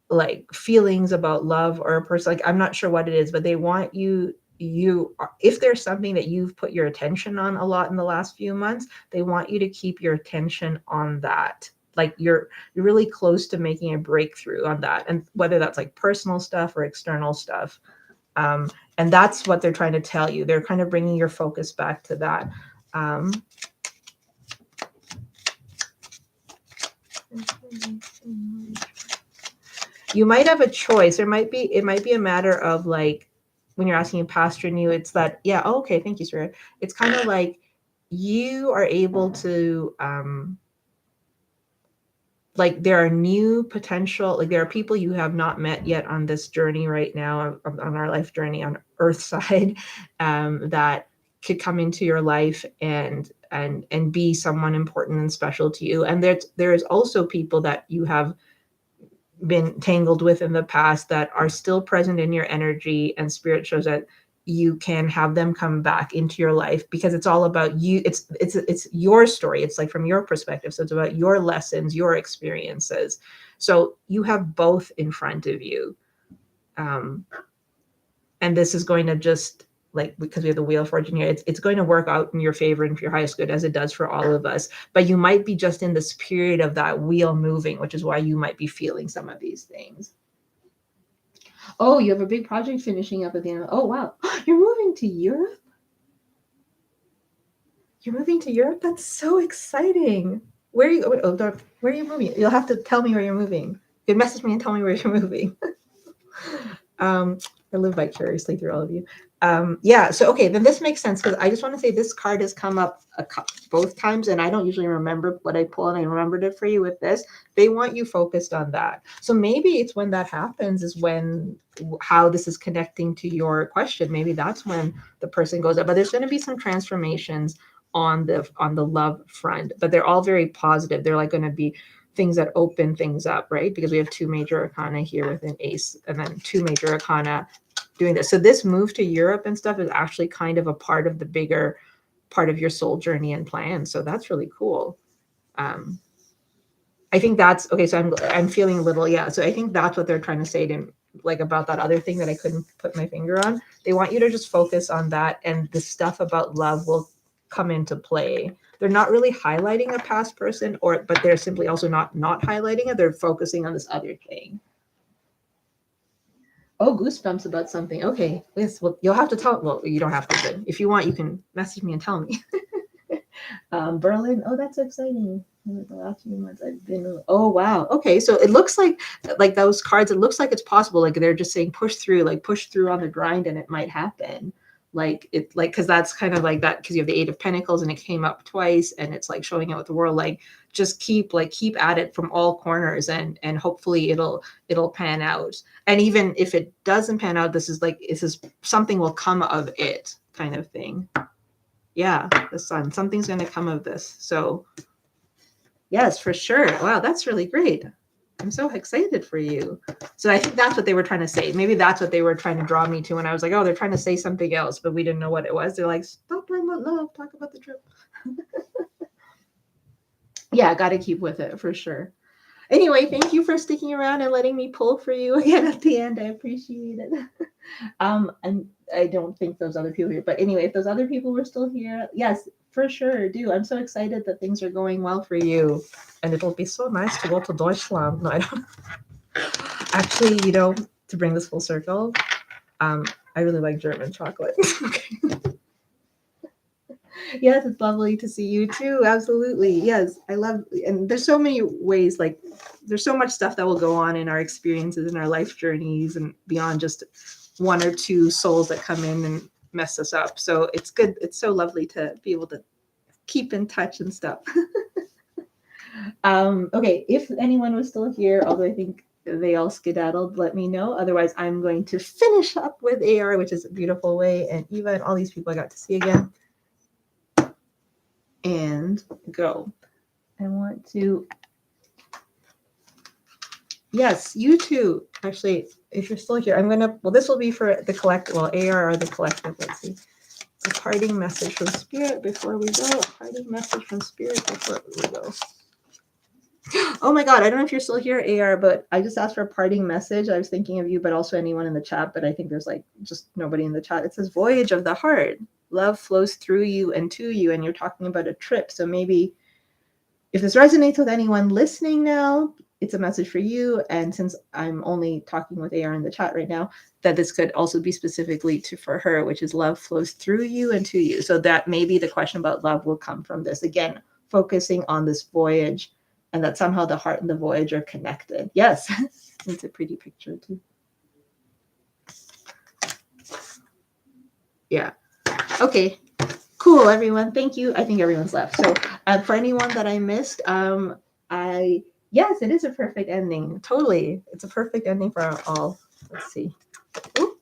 like feelings about love or a person, like I'm not sure what it is, but they want you, if there's something that you've put your attention on a lot in the last few months, they want you to keep your attention on that. Like you're really close to making a breakthrough on that, and whether that's like personal stuff or external stuff. And that's what they're trying to tell you. They're kind of bringing your focus back to that. You might have a choice. It might be a matter of like, when you're asking past or new, it's that, yeah, oh, okay, thank you, sir. It's kind of like you are able to, like there are new potential, like there are people you have not met yet on this journey right now, on our life journey on Earth side, that could come into your life and be someone important and special to you. And there is also people that you have been tangled with in the past that are still present in your energy, and spirit shows that you can have them come back into your life because it's all about you. It's your story. It's like from your perspective. So it's about your lessons, your experiences. So you have both in front of you. And this is going to just, like, because we have the Wheel of Fortune here, it's going to work out in your favor and for your highest good, as it does for all of us. But you might be just in this period of that wheel moving, which is why you might be feeling some of these things. Oh, you have a big project finishing up at the end. Oh, wow. You're moving to Europe? You're moving to Europe? That's so exciting. Where are you going? Oh, where are you moving? You'll have to tell me where you're moving. You can message me and tell me where you're moving. I live vicariously through all of you. Yeah, so okay, then this makes sense, because I just want to say this card has come up both times, and I don't usually remember what I pull, and I remembered it for you with this. They want you focused on that. So maybe it's when that happens is when, how this is connecting to your question, maybe that's when the person goes up. But there's going to be some transformations on the love front, but they're all very positive. They're like going to be things that open things up, right? Because we have two major arcana here with an ace, and then two major arcana doing this. So this move to Europe and stuff is actually kind of a part of the bigger part of your soul journey and plan. So that's really cool. I think that's okay. So I'm feeling a little, yeah. So I think that's what they're trying to say to, like, about that other thing that I couldn't put my finger on. They want you to just focus on that, and the stuff about love will come into play. They're not really highlighting a past person, but they're simply also not highlighting it. They're focusing on this other thing. Oh, goosebumps about something. Okay, yes. Well, you'll have to tell. Well, you don't have to, but if you want, you can message me and tell me. Berlin. Oh, that's exciting. The last few months I've been. Oh, wow. Okay, so it looks like those cards. It looks like it's possible. Like they're just saying, push through on the grind, and it might happen. Because that's kind of like that, because you have the Eight of Pentacles and it came up twice, and it's like showing out with the world, like just keep at it from all corners, and hopefully it'll pan out. And even if it doesn't pan out, this is something will come of it, kind of thing. Yeah, the Sun, something's going to come of this. So yes, for sure. Wow, that's really great. I'm so excited for you. So I think that's what they were trying to say. Maybe that's what they were trying to draw me to. And I was like, oh, they're trying to say something else, but we didn't know what it was. They're like, stop talking about love, talk about the trip. Yeah, got to keep with it for sure. Anyway, thank you for sticking around and letting me pull for you again at the end. I appreciate it. And I don't think those other people here, but anyway, if those other people were still here, yes, for sure, do. I'm so excited that things are going well for you, and it'll be so nice to go to Deutschland. No, I don't. Actually, to bring this full circle, I really like German chocolate. Okay. Yes, it's lovely to see you too. Absolutely. Yes, I love, and there's so many ways, like, there's so much stuff that will go on in our experiences and our life journeys and beyond just one or two souls that come in and mess us up. So it's good. It's so lovely to be able to keep in touch and stuff. Okay, if anyone was still here, although I think they all skedaddled, let me know. Otherwise, I'm going to finish up with AR, which is a beautiful way, and Eva and all these people I got to see again. And go. I want to. Yes, you too. Actually, if you're still here, I'm gonna. Well, this will be for the collective. Well, AR or the collective. Let's see. A parting message from Spirit before we go. A parting message from Spirit before we go. Oh my God, I don't know if you're still here, AR, but I just asked for a parting message. I was thinking of you, but also anyone in the chat. But I think there's like just nobody in the chat. It says Voyage of the Heart. Love flows through you and to you, and you're talking about a trip. So maybe if this resonates with anyone listening now, it's a message for you. And since I'm only talking with AR in the chat right now, that this could also be specifically for her, which is love flows through you and to you. So that maybe the question about love will come from this. Again, focusing on this voyage and that somehow the heart and the voyage are connected. Yes, it's a pretty picture too. Yeah. Okay. Cool, everyone. Thank you. I think everyone's left. So for anyone that I missed, yes, it is a perfect ending. Totally. It's a perfect ending for all. Let's see. Ooh.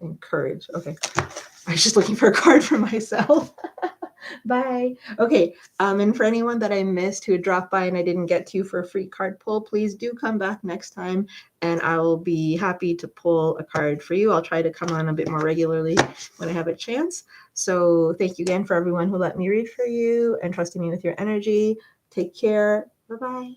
Encourage. Okay. I was just looking for a card for myself. Bye. Okay. And for anyone that I missed who dropped by and I didn't get to for a free card pull, please do come back next time and I will be happy to pull a card for you. I'll try to come on a bit more regularly when I have a chance. So thank you again for everyone who let me read for you and trusting me with your energy. Take care. Bye-bye.